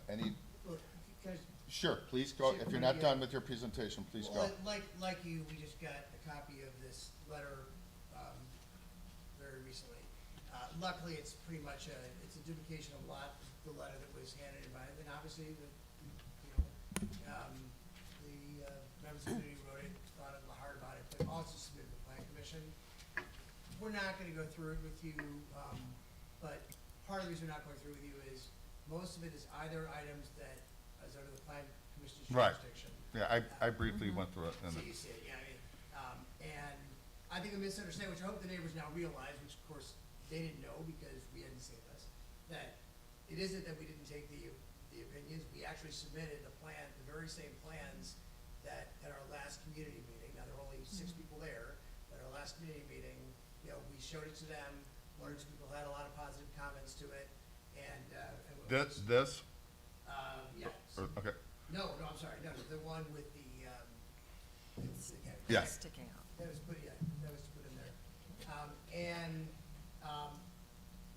any, Look, guys, sure, please go, if you're not done with your presentation, please go. like you, we just got a copy of this letter, very recently. Luckily, it's pretty much it's a duplication of the letter that was handed in by, and obviously, the members of the committee wrote it, thought hard about it, but also submitted to the plan commission. We're not gonna go through it with you, but part of the reason we're not going through with you is, most of it is either items that is under the plan commission's Right. jurisdiction. Yeah, I briefly went through it, and So you see it, yeah, I mean, and I think a misunderstanding, which I hope the neighbors now realize, which of course they didn't know because we hadn't seen this, that it isn't that we didn't take the opinions, we actually submitted the plan, the very same plans that at our last community meeting, now there were only 6 people there, but our last community meeting, we showed it to them, 1 or 2 people had a lot of positive comments to it, and. this, Yeah. okay, No, I'm sorry, no, the one with the, Yeah. Sticking out. that was put in there.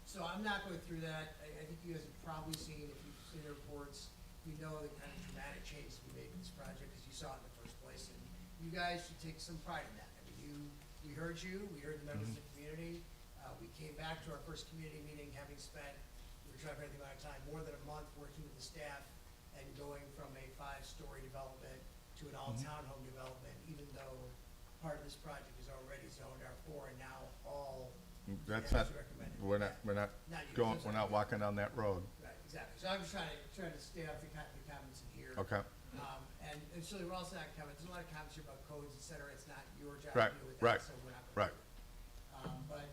So I'm not going through that. I think you guys have probably seen, if you've seen the reports, you know the kind of dramatic changes we made in this project, because you saw it in the first place. And you guys should take some pride in that. I mean, we heard you, we heard the members of the community. We came back to our first community meeting, having spent, we were trying to the amount of time, more than a month working with the staff and going from a 5-story development to an all-townhome development, even though part of this project is already zoned R4 and now all. that's staff not, is recommended. we're not Not you, going, I'm we're sorry. not walking down that road, Right, exactly. So I'm just trying to stay off the comments in here. okay? And so we're also not commenting, there's a lot of comments here about codes, et cetera. It's not your job Right, to deal with right, that, so we're not gonna right. do it. But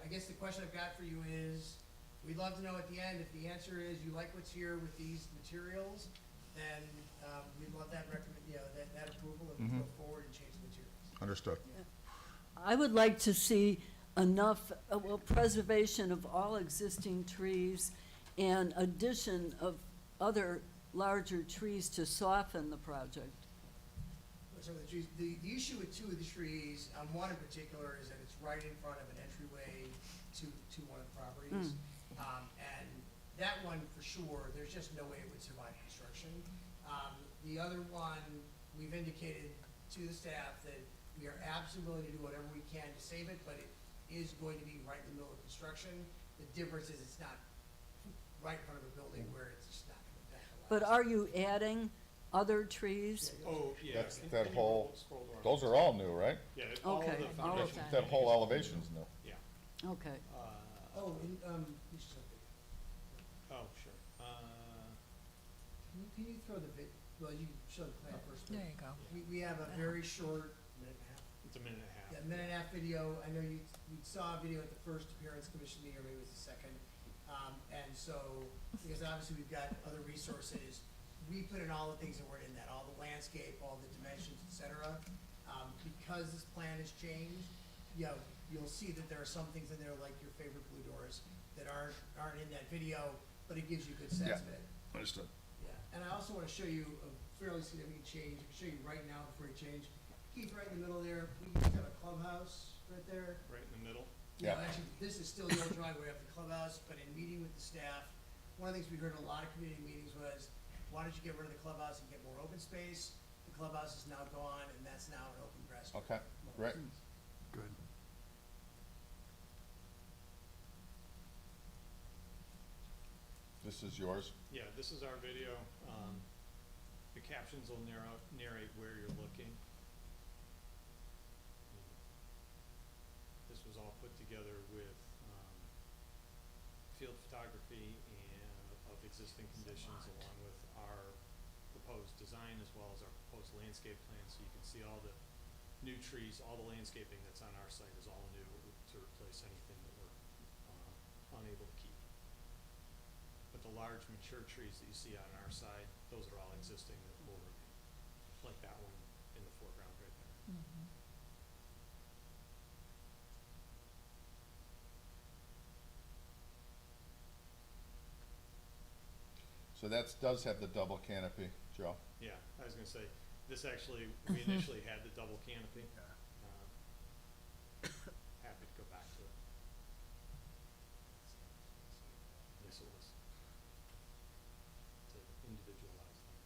I guess the question I've got for you is, we'd love to know at the end, if the answer is you like what's here with these materials, then we'd love that that approval and we go forward and change the materials. Understood. I would like to see enough, well, preservation of all existing trees and addition of other larger trees to soften the project. So the trees, the issue with two of the trees, one in particular, is that it's right in front of an entryway to one of the properties. And that one, for sure, there's just no way it would survive construction. The other one, we've indicated to the staff that we are absolutely willing to do whatever we can to save it, but it is going to be right in the middle of construction. The difference is it's not right in front of a building where it's just not gonna affect the But lives. are you adding other trees? Oh, yeah. That's, Can- that can you whole, scroll down? those are all new, right? Yeah, all of Okay, the all of foundations. that. That whole elevation's new. Yeah. Okay. Oh, and, you should have the- Oh, sure. can you throw the well, you show the plan first. but There you go. We have a very short minute and a half. It's a minute and a half. Yeah, minute and a half video. I know you saw a video at the first appearance commission meeting, or maybe it was the second. And so, because obviously we've got other resources, we put in all the things that were in that, all the landscape, all the dimensions, et cetera. Because this plan has changed, you'll see that there are some things in there, like your favorite blue doors, that aren't in that video, but it gives you a good sense of it. Understood. Yeah, and I also wanna show you a fairly significant change, I can show you right now before you change. Keith, right in the middle there, we just have a clubhouse right there. Right in the middle. Yeah. Actually, this is still the old driveway up the clubhouse, but in meeting with the staff, one of the things we heard in a lot of community meetings was, why don't you get rid of the clubhouse and get more open space? The clubhouse is now gone, and that's now an open grass. field. Okay, great. Good. This is yours. Yeah, this is our video. The captions will narrate where you're looking. This was all put together with field photography and of existing conditions, along with our proposed design as well as our proposed landscape plan, so you can see all the new trees, all the landscaping that's on our site is all new to replace anything that we're unable to keep. But the large mature trees that you see on our side, those are all existing that will remain, like that one in the foreground right there. So that does have the double canopy, Joe. Yeah, I was gonna say, this actually, we initially had the double canopy. Happy to go back to it. Yes, it was. To individualize them.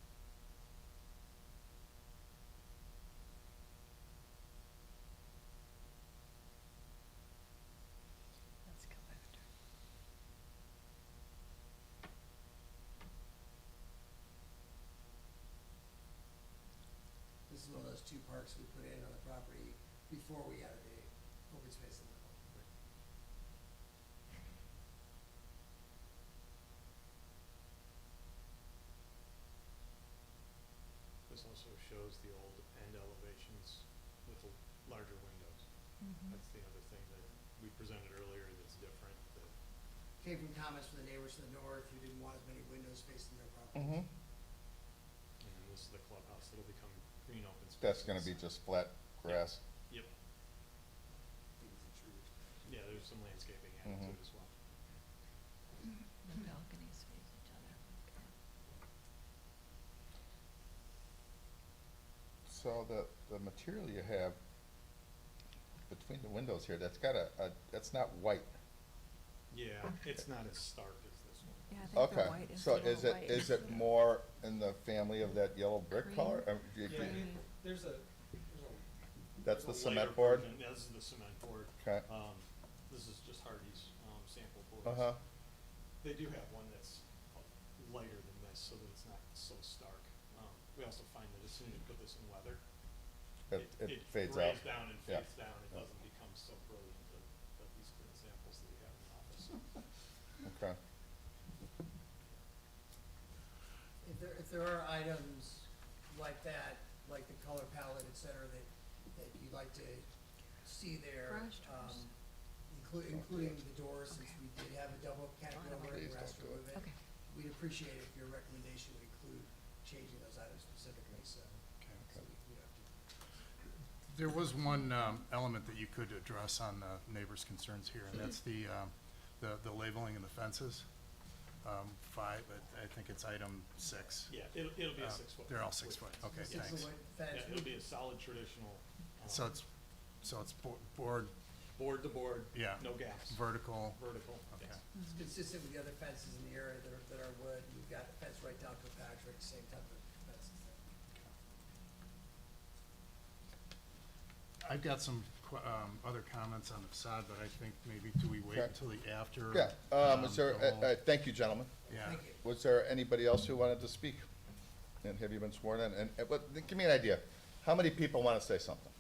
Let's go after. This is one of those two parks we put in on the property before we added the open space in the middle. This also shows the old end elevations with the larger windows. That's the other thing that we presented earlier that's different, that, Came from comments from the neighbors to the north who didn't want as many windows facing their property. Mm-hmm. and then this is the clubhouse, that'll become green open space. That's gonna be just flat grass. Yep. Yeah, there's some landscaping added to it as well. The balconies face each other. So the material you have between the windows here, that's got that's not white. Yeah, it's not as stark as this one. Yeah, I think the Okay, white is so a little is it, white. is it more in the family of that yellow brick Cream. color? Do you Yeah, agree? there's a, That's there's the a lighter cement board? version. Yeah, this is the cement board. Okay. This is just Hardy's, sample boards. Uh-huh. They do have one that's lighter than this, so that it's not so stark. We also find that as soon as you put this in weather, It fades out. grays down and Yeah. fades down. It Yeah. doesn't become so brilliant that these green samples that we have in the office. Okay. If there are items like that, like the color palette, et cetera, that you'd like to see there, Garage doors. including the doors, since we did have a double canopy over it, Please and we're asked to don't do it. remove it. Okay. We'd appreciate if your recommendation would include changing those items specifically, so. Okay. So we don't have to. There was one element that you could address on the neighbors' concerns here, and that's the labeling of the fences. Five, I think it's item 6. Yeah, it'll be a 6 foot. They're all 6 foot, okay, Six thanks. foot fence. Yeah, it'll be a solid traditional. So it's board, Board to board. Yeah. No gaps. vertical, Vertical. okay. yes. It's consistent with the other fences in the area that are wood. You've got a fence right down to a Patrick, same type of fences there. I've got some other comments on the facade, but I think maybe do we wait Okay. until the after? Yeah, is there, the whole- thank you, gentlemen. Yeah, Thank you. Was there anybody else who wanted to speak? And have you been sworn in? And, give me an idea. How many people want to say something?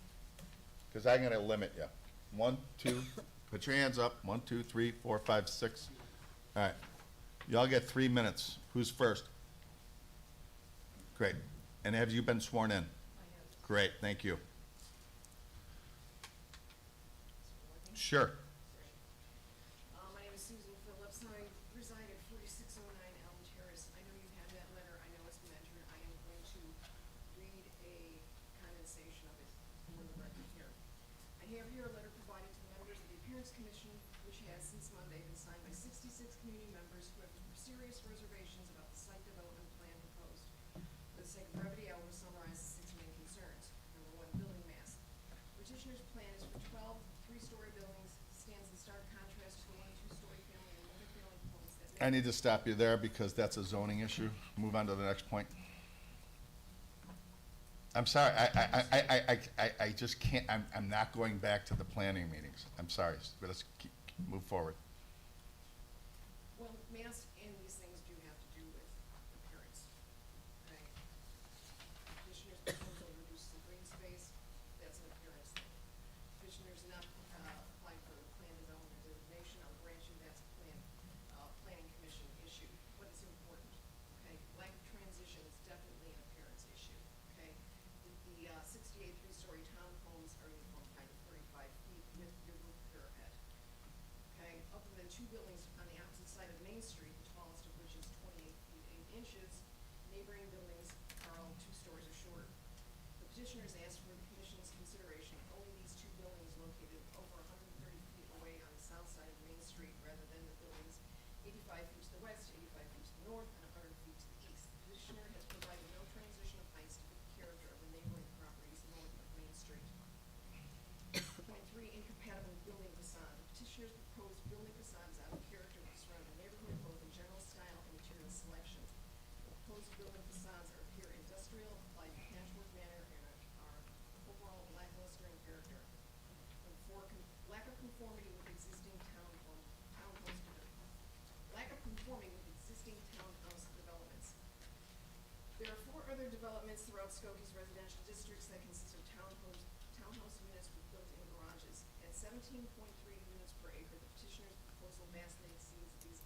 Because I'm going to limit you. 1, 2, put your hands up. 1, 2, 3, 4, 5, 6. All right. Y'all get 3 minutes. Who's first? Great. And have you been sworn in? Great, thank you. Sure. My name is Susan Phillips, and I reside at 4609 Elm Terrace. I know you have that letter, I know it's been entered. I am going to read a condensation of it for the record here. I have here a letter provided to the members of the Appearance Commission, which has since Monday been signed by 66 community members who have serious reservations about the site development plan proposed. For the sake of brevity, I will summarize the 6 main concerns. Number 1, building mass. Petitioner's plan is for 12 three-story buildings, stands in stark contrast to the 1 and 2-story family and multifamily homes that I need to stop you there because that's a zoning issue. Move on to the next point. I'm sorry, I just can't, I'm not going back to the planning meetings. I'm sorry, but let's move forward. Well, mass and these things do have to do with appearance, okay? Petitioner's proposal reduces the green space, that's an appearance thing. Petitioner's not, applying for plan development designation, I'll grant you that's a planning commission issue. What is important, okay? Lack of transition is definitely an appearance issue, okay? The 68 three-story townhomes are uniform height of 35 feet with your roof parapet. Okay, other than 2 buildings on the opposite side of Main Street, the tallest of which is 28 feet 8 inches, neighboring buildings are all 2 stories or shorter. The petitioners asked for the commission's consideration of only these 2 buildings located over 130 feet away on the south side of Main Street rather than the buildings 85 feet to the west, 85 feet to the north, and 100 feet to the east. The petitioner has provided no transition of heights to the character of the neighboring properties north of Main Street. Point 3, incompatible building facade. The petitioner's proposed building facade is out of character with the surrounding neighborhood, both in general style and material selection. The proposed building facades appear industrial, apply in a patchwork manner, and are overall lackluster in character. Number 4, lack of conformity with existing lack of conforming with existing townhouse developments. There are 4 other developments throughout Skokie's residential districts that consist of townhouse units with built-in garages. At 17.3 units per acre, the petitioner's proposal vastly exceeds these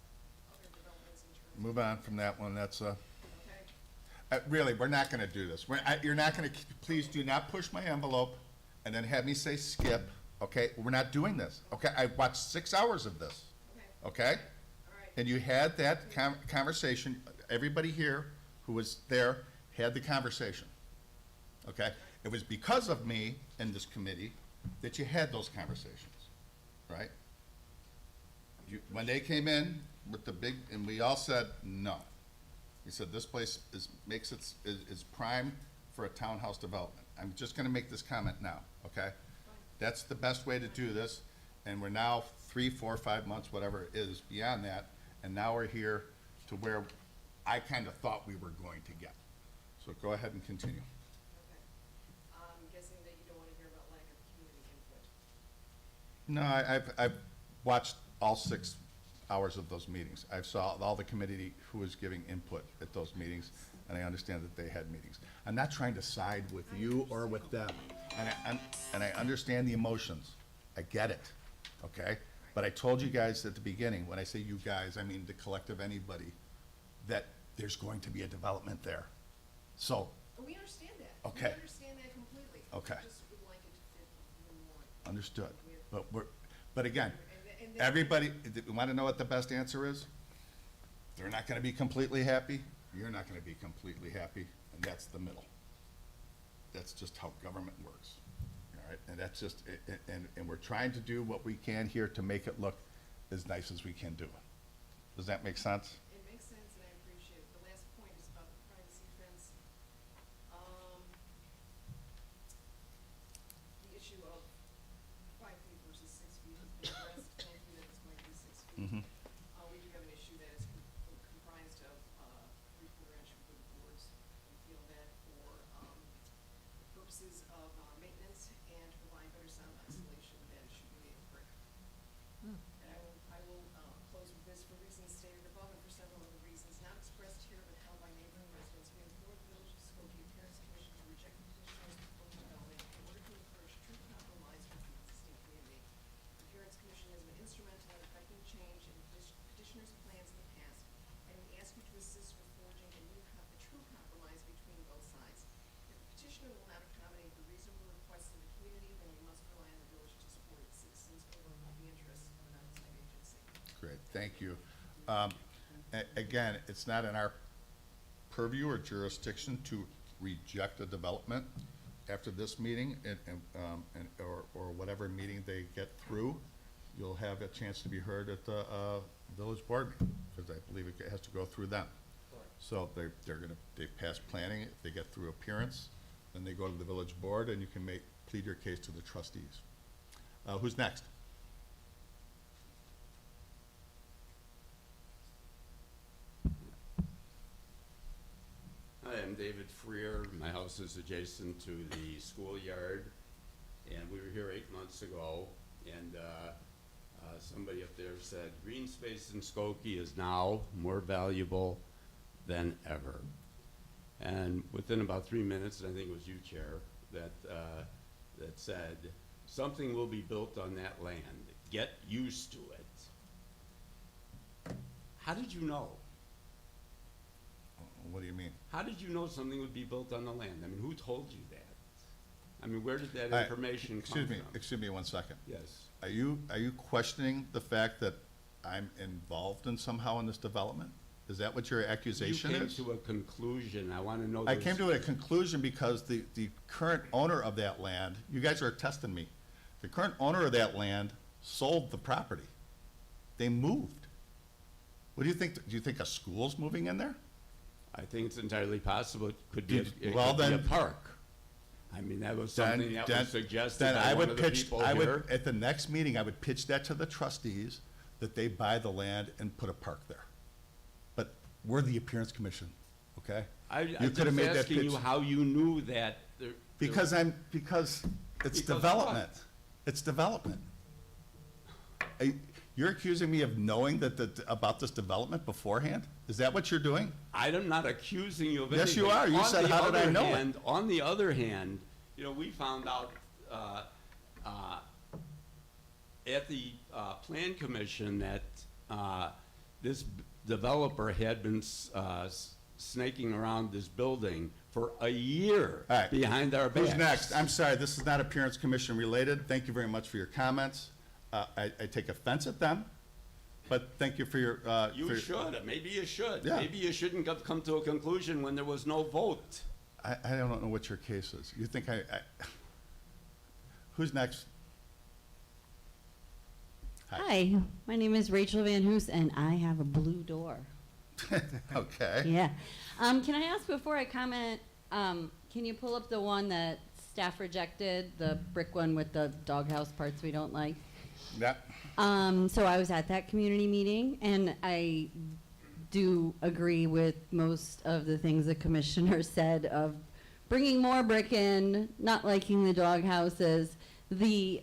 other developments in terms of. Move on from that one, that's, Okay, really, we're not gonna do this. You're not gonna, please do not push my envelope and then have me say skip, okay? We're not doing this, okay? I watched 6 hours of this, okay, okay? all right. And you had that conversation, everybody here who was there had the conversation, okay? It was because of me and this committee that you had those conversations, right? When they came in with the big, and we all said, no. We said, this place is prime for a townhouse development. I'm just gonna make this comment now, okay? That's the best way to do this, and we're now 3, 4, 5 months, whatever it is, beyond that, and now we're here to where I kind of thought we were going to get. So go ahead and continue. Okay. I'm guessing that you don't want to hear about lack of community input. No, I've watched all 6 hours of those meetings. I saw all the committee who was giving input at those meetings, and I understand that they had meetings. I'm not trying to side with you or with them, and I understand the emotions. I get it, okay? But I told you guys at the beginning, when I say you guys, I mean the collective anybody, that there's going to be a development there. So, We understand that. Okay. We understand that completely. Okay. We just would like it to fit even more. understood. But again, And then- everybody, you want to know what the best answer is? They're not going to be completely happy, you're not going to be completely happy, and that's the middle. That's just how government works, right? All right, and that's just, and we're trying to do what we can here to make it look as nice as we can do it. Does that make sense? It makes sense, and I appreciate it. The last point is about the privacy fence. The issue of 5 feet versus 6 feet has been addressed. Thank you that it's going to be 6 feet. Mhm. We do have an issue that is comprised of 3/4 inch wood boards. We feel that for purposes of maintenance and to provide better sound isolation, that it should be made of brick. And I will close with this for reasons stated above and for several other reasons not expressed here but held by neighboring residents. We implore the Village of Skokie Appearance Commission to reject the petitioner's proposed development in order to encourage true compromise with the existing community. The Appearance Commission has been instrumental in effecting change in petitioner's plans in the past, and we ask you to assist with forging a true compromise between both sides. If the petitioner will not accommodate the reasonable requests of the community, then we must rely on the village to support its citizens over the interests of an outside agency. Great, thank you. Again, it's not in our purview or jurisdiction to reject a development after this meeting or whatever meeting they get through. You'll have a chance to be heard at the village board meeting, because I believe it has to go through them. So they pass planning, if they get through appearance, then they go to the village board, and you can plead your case to the trustees. Who's next? Hi, I'm David Freer. My house is adjacent to the schoolyard, and we were here 8 months ago, and somebody up there said, green space in Skokie is now more valuable than ever. And within about 3 minutes, and I think it was you, Chair, that said, something will be built on that land. Get used to it. How did you know? What do you mean? How did you know something would be built on the land? I mean, who told you that? I mean, where did that All right, information come from? Excuse me 1 second. Yes. Are you questioning the fact that I'm involved in somehow in this development? Is that what your accusation You came is? to a conclusion. I want to know. I came to a conclusion because the current owner of that land, you guys are testing me. The current owner of that land sold the property. They moved. What do you think? Do you think a school's moving in there? I think it's entirely possible. It could be, Well, it could be a then- park. I mean, that was something that was suggested Then by I one would of the pitch, people I would, here. at the next meeting, I would pitch that to the trustees, that they buy the land and put a park there. But we're the appearance commission, okay? I'm You could have just made that asking pitch. you how you knew that. Because it's Because development. It's development. You're accusing me of knowing about this development beforehand? Is that what you're doing? I'm not accusing you of anything. Yes, you are. You On said, the "How did I other know it?" hand- On the other hand, you know, we found out at the Plan Commission that this developer had been snaking around this building for a year All right. behind our backs. Who's next? I'm sorry, this is not appearance commission related. Thank you very much for your comments. I take offense at them, but thank you for your, You should. Maybe you should. Yeah. Maybe you shouldn't have come to a conclusion when there was no vote. I don't know what your case is. You think who's next? Hi, my name is Rachel Van Hoos, and I have a blue door. Okay. Yeah. Can I ask before I comment, can you pull up the one that staff rejected, the brick one with the doghouse parts we don't like? Yeah. So I was at that community meeting, and I do agree with most of the things the commissioner said of bringing more brick in, not liking the dog houses, the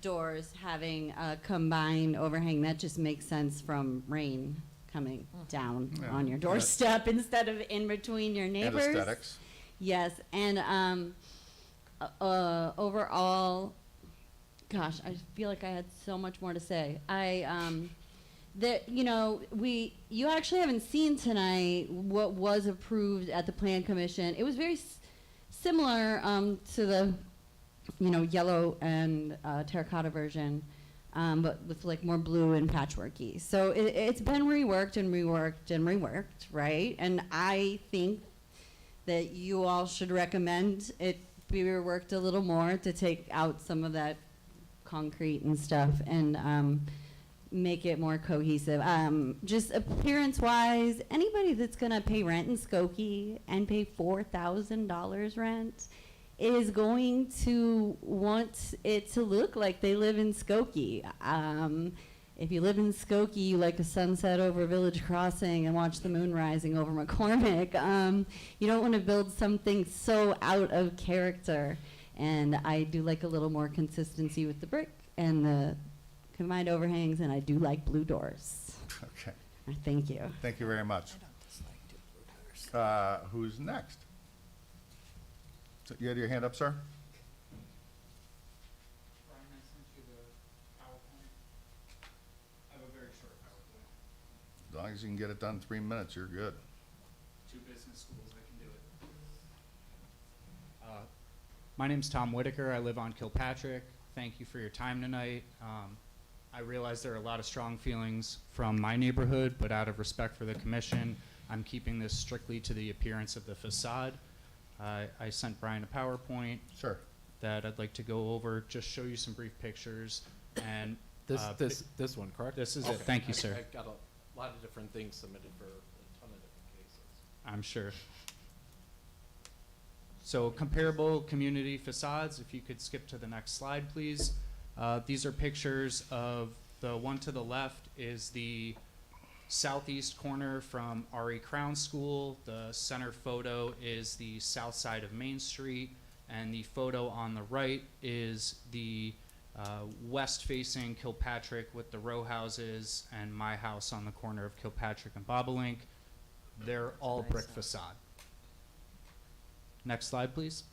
doors having a combined overhang. That just makes sense from rain coming down Yeah. on your doorstep instead of in between your neighbors. And aesthetics. Yes, and overall, gosh, I feel like I had so much more to say. You actually haven't seen tonight what was approved at the Plan Commission. It was very similar to the, yellow and terracotta version, but with like more blue and patchworky. So it's been reworked and reworked and reworked, right? And I think that you all should recommend it be worked a little more to take out some of that concrete and stuff and make it more cohesive. Just appearance-wise, anybody that's gonna pay rent in Skokie and pay $4,000 rent is going to want it to look like they live in Skokie. If you live in Skokie, you like a sunset over Village Crossing and watch the moon rising over McCormick. You don't want to build something so out of character. And I do like a little more consistency with the brick and the combined overhangs, and I do like blue doors. Okay, Thank you. thank you very much. Who's next? So you had your hand up, sir? Brian, I sent you the PowerPoint. I have a very short PowerPoint. As long as you can get it done in 3 minutes, you're good. 2 business schools, I can do it. My name's Tom Whitaker. I live on Kilpatrick. Thank you for your time tonight. I realize there are a lot of strong feelings from my neighborhood, but out of respect for the commission, I'm keeping this strictly to the appearance of the facade. I sent Brian a PowerPoint. Sure. That I'd like to go over, just show you some brief pictures, and This one, correct? This is Okay. it. Thank you, sir. I've got a lot of different things submitted for a ton of different cases. I'm sure. So comparable community facades, if you could skip to the next slide, please. These are pictures of the one to the left is the southeast corner from RE Crown School. The center photo is the south side of Main Street, and the photo on the right is the west-facing Kilpatrick with the row houses and my house on the corner of Kilpatrick and Bobolink. They're all brick facade. Next slide, please.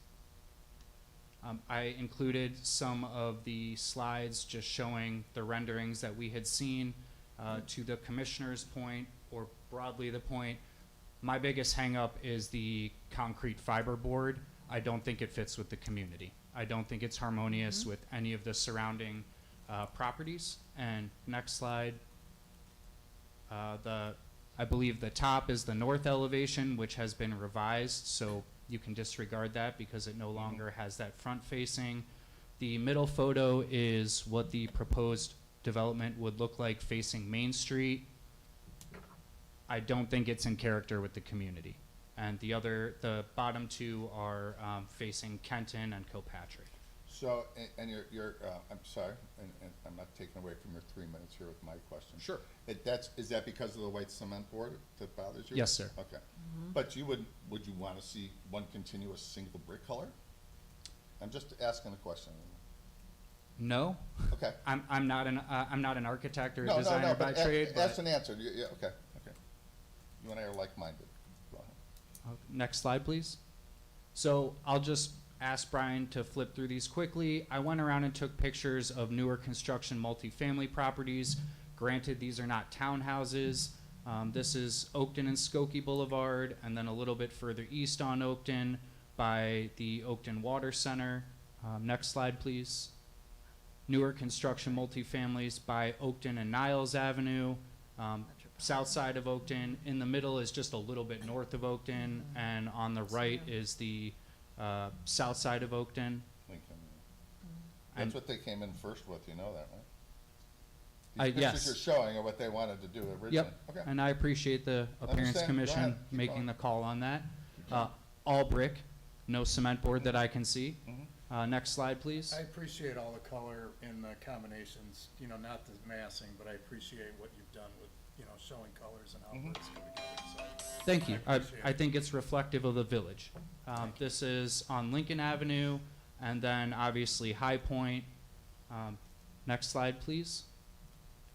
I included some of the slides just showing the renderings that we had seen. To the commissioner's point, or broadly the point, my biggest hang-up is the concrete fiber board. I don't think it fits with the community. I don't think it's harmonious with any of the surrounding properties. And next slide. I believe the top is the north elevation, which has been revised, so you can disregard that because it no longer has that front facing. The middle photo is what the proposed development would look like facing Main Street. I don't think it's in character with the community. And the bottom two are facing Kenton and Kilpatrick. So, and you're I'm sorry, and I'm not taking away from your 3 minutes here with my question. Sure. Is that because of the white cement board that bothers you? Yes, sir. Okay. But would you want to see one continuous single brick color? I'm just asking a question. No. Okay. I'm not an architect or a No, designer by but trade. that's but an answer. Yeah, okay. You and I are like-minded. Go ahead. Next slide, please. So I'll just ask Brian to flip through these quickly. I went around and took pictures of newer construction multifamily properties. Granted, these are not townhouses. This is Oakton and Skokie Boulevard, and then a little bit further east on Oakton by the Oakton Water Center. Next slide, please. Newer construction multifamilies by Oakton and Niles Avenue. South side of Oakton. In the middle is just a little bit north of Oakton, and on the right is the south side of Oakton. Lincoln. And- That's what they came in first with, you know that, right? These yes. pictures you're showing are what they wanted to do originally. Yep, Okay. and I appreciate the Appearance Understand. Go Commission ahead. Keep making going. the call on that. All brick, no cement board that I can see. Mhm. Next slide, please. I appreciate all the color and the combinations, you know, not the massing, but I appreciate what you've done with, you know, showing colors and how it's come together, so. Thank you. appreciate I it. think it's reflective of the village. This is on Lincoln Avenue, and then obviously High Point. Next slide, please.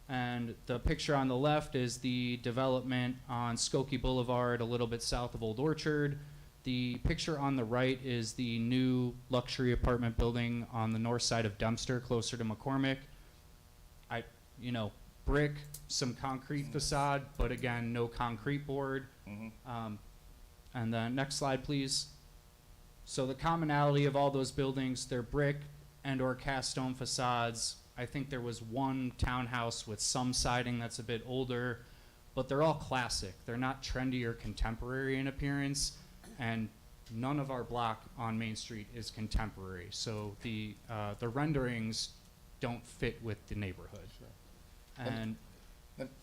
And the picture on the left is the development on Skokie Boulevard, a little bit south of Old Orchard. The picture on the right is the new luxury apartment building on the north side of Dempster, closer to McCormick. Brick, some concrete facade, but again, no concrete board. And then next slide, please. So the commonality of all those buildings, they're brick and or cast stone facades. I think there was one townhouse with some siding that's a bit older, but they're all classic. They're not trendy or contemporary in appearance, and none of our block on Main Street is contemporary, so the renderings don't fit with the neighborhood. And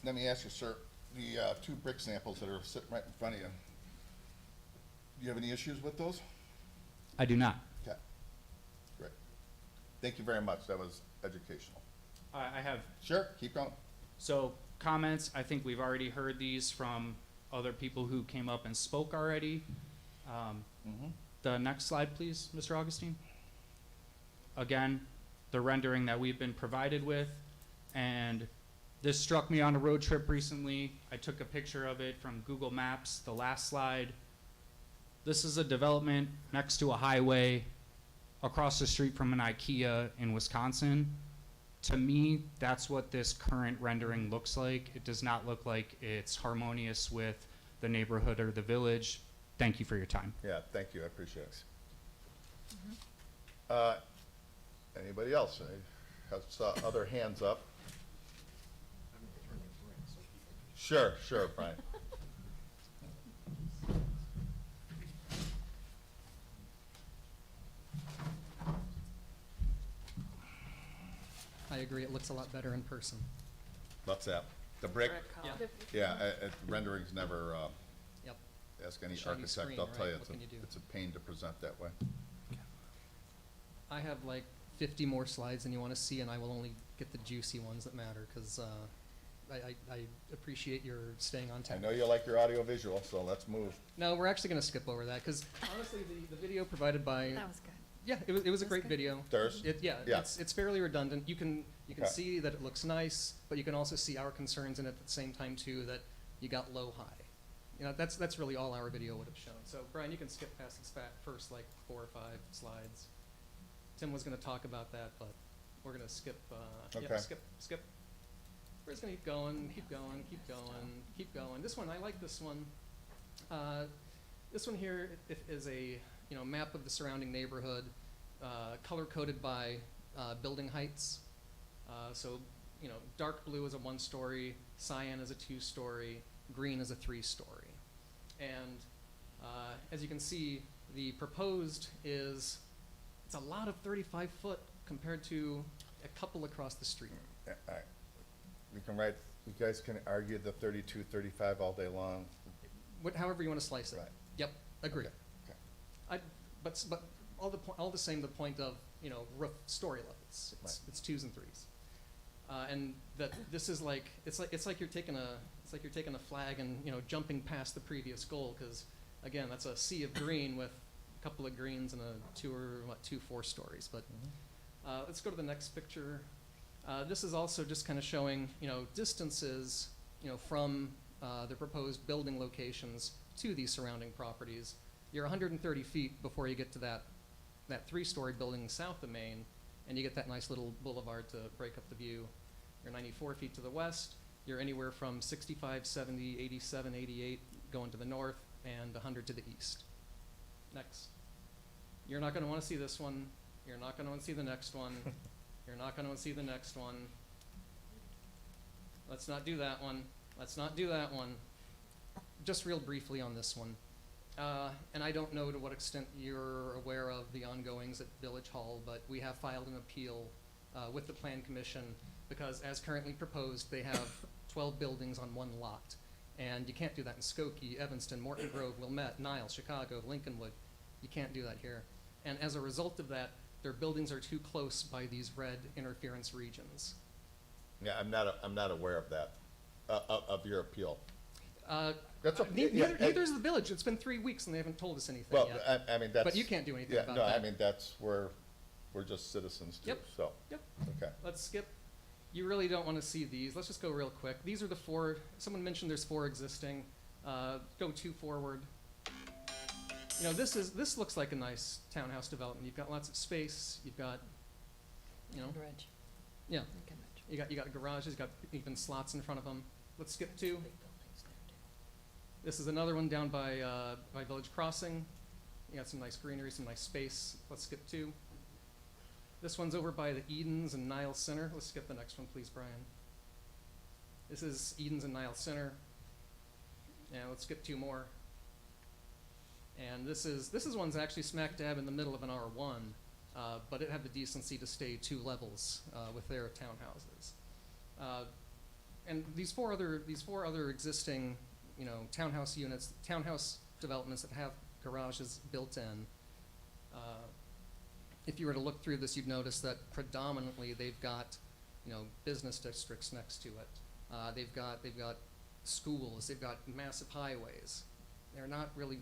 Let me ask you, sir, the two brick samples that are sitting right in front of you, do you have any issues with those? I do not. Okay, great. Thank you very much, that was educational. I have. Sure, keep going. So comments, I think we've already heard these from other people who came up and spoke already. The next slide, please, Mr. Augustine. Again, the rendering that we've been provided with, and this struck me on a road trip recently. I took a picture of it from Google Maps, the last slide. This is a development next to a highway across the street from an IKEA in Wisconsin. To me, that's what this current rendering looks like. It does not look like it's harmonious with the neighborhood or the village. Thank you for your time. Yeah, thank you, I appreciate it. Anybody else? I saw other hands up. Sure, Brian. I agree, it looks a lot better in person. What's that? The brick? Yeah. Yeah, renderings never, Yep. ask any Shiny architect, screen, they'll tell right? you, What can you do? it's a pain to present that way. I have like 50 more slides than you want to see, and I will only get the juicy ones that matter, because I appreciate your staying on I task. know you like your audio visual, so let's move. No, we're actually going to skip over that, because honestly, the video provided by... That was good. Yeah, it was a That's great good. video. Theirs? Yeah, Yeah. it's fairly redundant. You can Okay. see that it looks nice, but you can also see our concerns in it at the same time too, that you got low high. You know, that's really all our video would have shown. So Brian, you can skip past the first like 4 or 5 slides. Tim was going to talk about that, but we're going to skip. Okay. Skip. We're just going to keep going. Keep going. This one, I like this one. This one here is a map of the surrounding neighborhood, color coded by building heights. So dark blue is a 1-story, cyan is a 2-story, green is a 3-story. And as you can see, the proposed it's a lot of 35-foot compared to a couple across the street. You guys can argue the 32, 35 all day long. However you want to slice it. Right. Yep, agree. Okay. But all the same, the point of roof story levels. It's 2s and 3s, and that this is like it's like you're taking a flag and jumping past the previous goal, because again that's a sea of green with a couple of greens and two 4-stories. But let's go to the next picture. This is also just kind of showing distances from the proposed building locations to these surrounding properties. You're 130 feet before you get to that 3-story building south of Main, and you get that nice little boulevard to break up the view. You're 94 feet to the west. You're anywhere from 65, 70, 87, 88 going to the north, and 100 to the east. Next. You're not going to want to see this one. You're not going to want to see the next one. You're not going to want to see the next one. Let's not do that one. Let's not do that one. Just real briefly on this one. And I don't know to what extent you're aware of the ongoings at Village Hall, but we have filed an appeal with the Plan Commission because, as currently proposed, they have 12 buildings on one lot. And you can't do that in Skokie, Evanston, Morton Grove, Wilmette, Niles, Chicago, Lincolnwood. You can't do that here. And as a result of that, their buildings are too close by these red interference regions. Yeah, I'm not aware of that, of your appeal. That's okay. Neither is the village. It's been 3 weeks and they haven't told us anything Well, yet. I mean, that's. But you can't do anything about no, that. I mean, that's where we're just citizens too, Yep. so. Yep. Okay. Let's skip. You really don't want to see these. Let's just go real quick. These are the 4. Someone mentioned there's 4 existing. Go 2 forward. This looks like a nice townhouse development. You've got lots of space. You've got, Ridge. yeah. Lincoln Ridge. You got garages. You got even slots in front of them. Let's skip 2. This is another one down by Village Crossing. You got some nice greenery, some nice space. Let's skip 2. This one's over by the Edens and Niles Center. Let's skip the next one, please, Brian. This is Edens and Niles Center. Yeah, let's skip 2 more. And this is one's actually smack dab in the middle of an R1, but it had the decency to stay 2 levels with their townhouses. And these four other existing, townhouse units, townhouse developments that have garages built in. If you were to look through this, you'd notice that predominantly they've got, business districts next to it. They've got schools. They've got massive highways. They're not really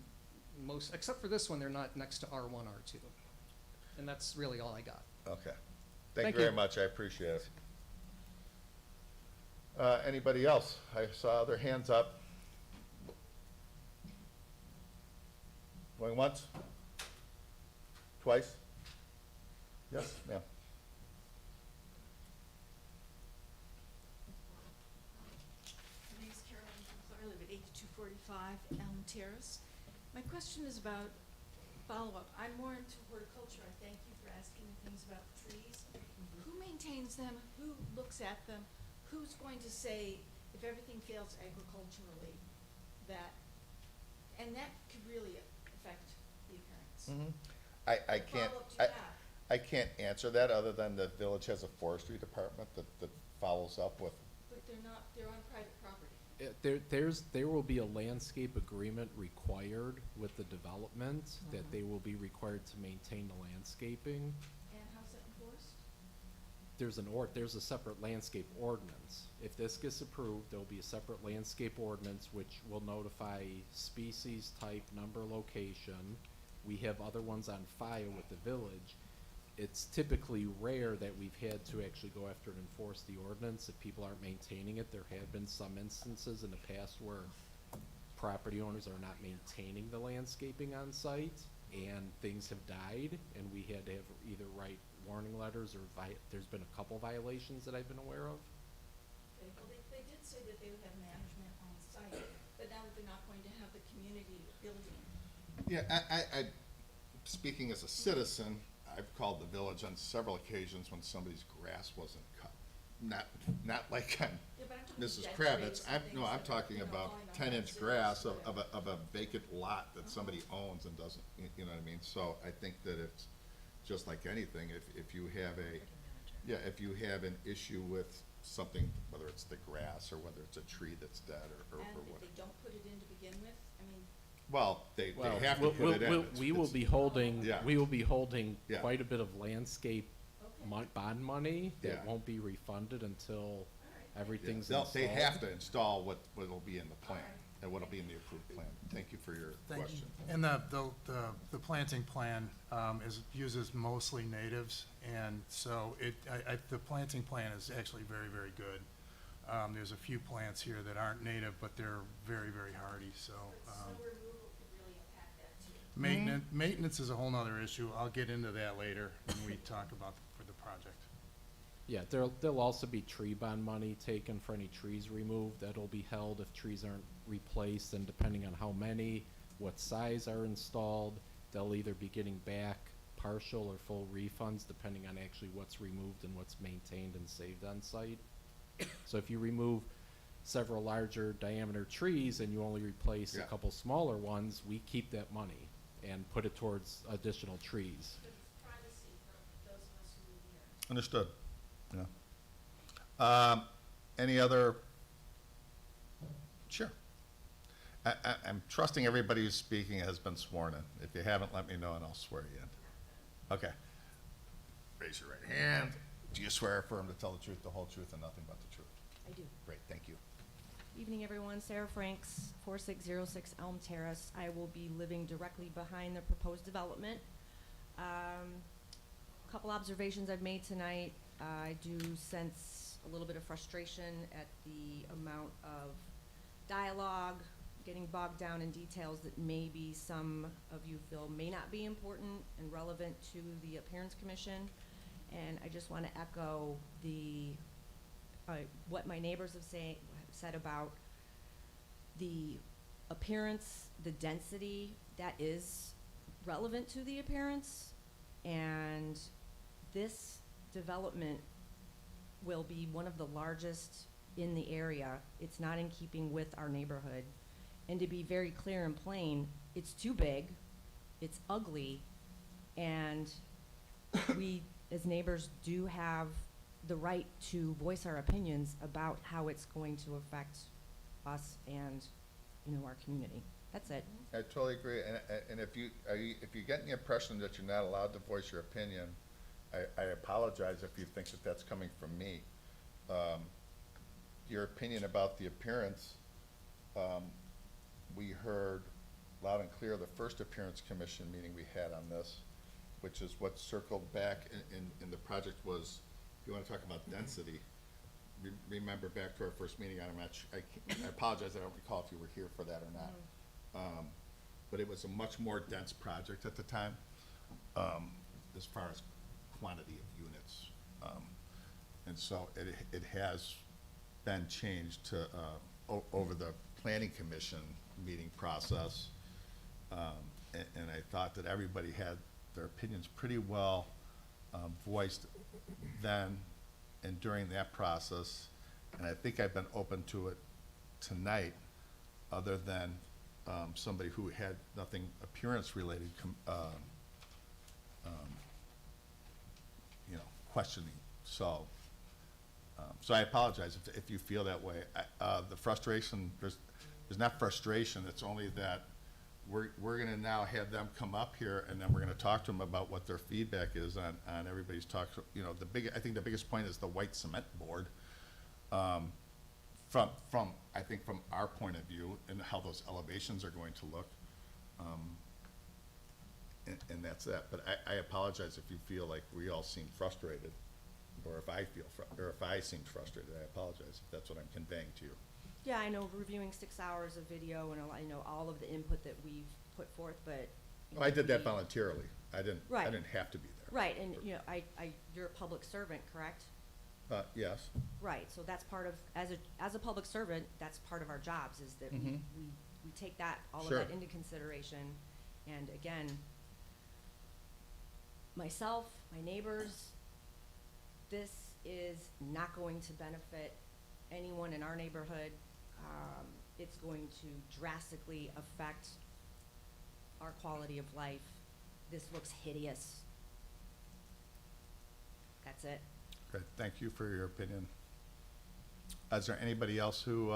except for this one, they're not next to R1, R2, and that's really all I got. Okay. Thank you very much. I appreciate it. Anybody else? I saw other hands up. Going once? Twice? Yes, ma'am. My name's Carolyn Duclair. I live at 8245 Elm Terrace. My question is about follow-up. I'm more into horticulture. I thank you for asking things about trees. Who maintains them? Who looks at them? Who's going to say, if everything fails agriculturally, and that could really affect the appearance. I can't, follow-up do you have? I can't answer that, other than the village has a forestry department that follows up with. But they're on private property. There will be a landscape agreement required with the development, that they will be required to maintain the landscaping. And how's that enforced? There's a separate landscape ordinance. If this gets approved, there'll be a separate landscape ordinance which will notify species, type, number, location. We have other ones on file with the village. It's typically rare that we've had to actually go after and enforce the ordinance if people aren't maintaining it. There have been some instances in the past where property owners are not maintaining the landscaping on site and things have died, and we had to have either write warning letters or there's been a couple violations that I've been aware of. Okay, well, they did say that they would have management on site, but now that they're not going to have the community building. Yeah, I speaking as a citizen, I've called the village on several occasions when somebody's grass wasn't cut. Not like I'm Yeah, but I'm talking Mrs. dead Kravitz. trees and things I'm that, talking about falling on 10-inch houses, grass of whatever. a vacant lot that somebody owns and doesn't, you know what I mean? So I think that it's just like anything, if you have if you have an issue with something, whether it's the grass or whether it's a tree that's dead or And what. if they don't put it in to begin with, I mean, Well, they Well, have to put it in. we will be holding, Yeah. we will be holding Yeah. quite a bit of landscape bond money that Yeah. won't be refunded until everything's They installed. have to install what'll be in the plan, and what'll be in the approved plan. Thank you for your Thank you. question. And the planting plan uses mostly natives, and so the planting plan is actually very, very good. There's a few plants here that aren't native, but they're very, very hardy, so. but snow removal could really impact that too. Maintenance is a whole nother issue. I'll get into that later when we talk about for the project. Yeah, there'll also be tree bond money taken for any trees removed. That'll be held if trees aren't replaced, and depending on how many, what size are installed, they'll either be getting back partial or full refunds, depending on actually what's removed and what's maintained and saved on site. So if you remove several larger diameter trees and you only replace a Yeah. couple smaller ones, we keep that money and put it towards additional trees. But it's privacy for those of us who live here. Understood. Yeah. Any other? Sure. I'm trusting everybody who's speaking has been sworn in. If you haven't, let me know and I'll swear you in. Okay. Raise your right hand. Do you swear or affirm to tell the truth, the whole truth, and nothing but the truth? I do. Great, thank you. Evening, everyone. Sarah Franks, 4606 Elm Terrace. I will be living directly behind the proposed development. Couple observations I've made tonight. I do sense a little bit of frustration at the amount of dialogue, getting bogged down in details that maybe some of you feel may not be important and relevant to the Appearance Commission. And I just want to echo what my neighbors have said about the appearance, the density that is relevant to the appearance. And this development will be one of the largest in the area. It's not in keeping with our neighborhood. And to be very clear and plain, it's too big it's ugly, and we, as neighbors, do have the right to voice our opinions about how it's going to affect us and, you know, our community. That's it. I totally agree, and if you get getting the impression that you're not allowed to voice your opinion, I apologize if you think that that's coming from me. Your opinion about the appearance, we heard loud and clear the first appearance commission meeting we had on this, which is what circled back in the project was, if you wanna talk about density, remember back to our first meeting, I'm not I apologize, I don't recall if you were here for that or not. But it was a much more dense project at the time, as far as quantity of units. And so it has been changed to, over the planning commission meeting process. And I thought that everybody had their opinions pretty well voiced then and during that process. And I think I've been open to it tonight, other than somebody who had nothing appearance-related, you know, questioning. So I apologize if you feel that way. The frustration, there's not frustration, it's only that we're gonna now have them come up here, and then we're gonna talk to them about what their feedback is on everybody's talk. You know, I think the biggest point is the white cement board. I think from our point of view, and how those elevations are going to look. And that's that. But I apologize if you feel like we all seem frustrated, or if I seemed frustrated. I apologize if that's what I'm conveying to you. Yeah, I know, reviewing 6 hours of video and I know all of the input that we've put forth, but. you know, I did that we- voluntarily. I didn't Right. have to be there. Right, and, you know, you're a public servant, correct? Yes. Right, so that's part of, as a public servant, that's part of our jobs, is that we take that, all of Sure. that into consideration. And again, myself, my neighbors, this is not going to benefit anyone in our neighborhood. It's going to drastically affect our quality of life. This looks hideous. That's it. Great, thank you for your opinion. Is there anybody else who,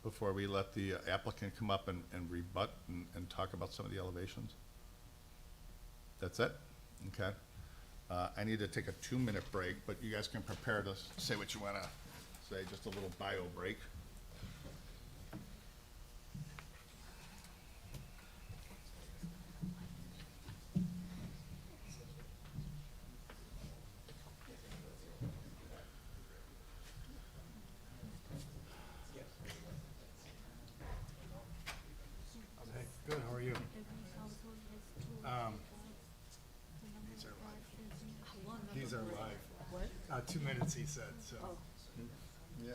before we let the applicant come up and rebut and talk about some of the elevations? That's it? Okay. I need to take a 2-minute break, but you guys can prepare to say what you wanna say, just a little bio break. Hey, good, how are you? These are live. What? 2 minutes, he said, so. Oh. Yeah.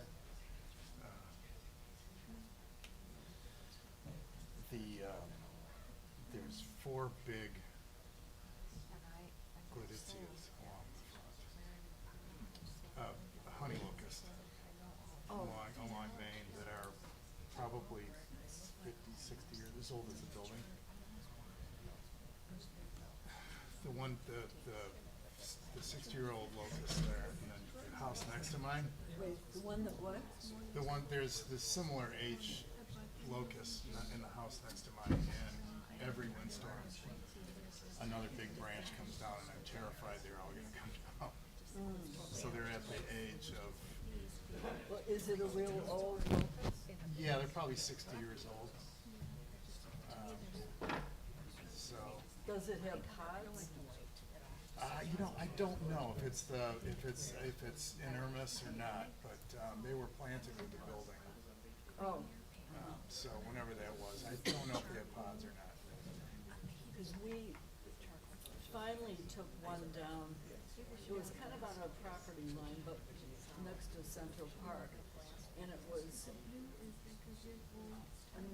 There's 4 big gladiolus along the front. Honey locust along Maine that are probably 50, 60 years as old as the building. The one, the 60-year-old locust there in the house next to mine. Wait, the one that what? The one, there's the similar age locust in the house next to mine, and every windstorm, another big branch comes down, and I'm terrified they're all gonna come down. So they're at the age of, Well, is it a real old locust? yeah, they're probably 60 years old. So, Does it have pods? you know, I don't know if it's inermis or not, but they were planted with the building. Oh, So whenever that was, I don't know if they have pods or not. because we finally took one down. It was kind of on our property line, but next to Central Park. And it was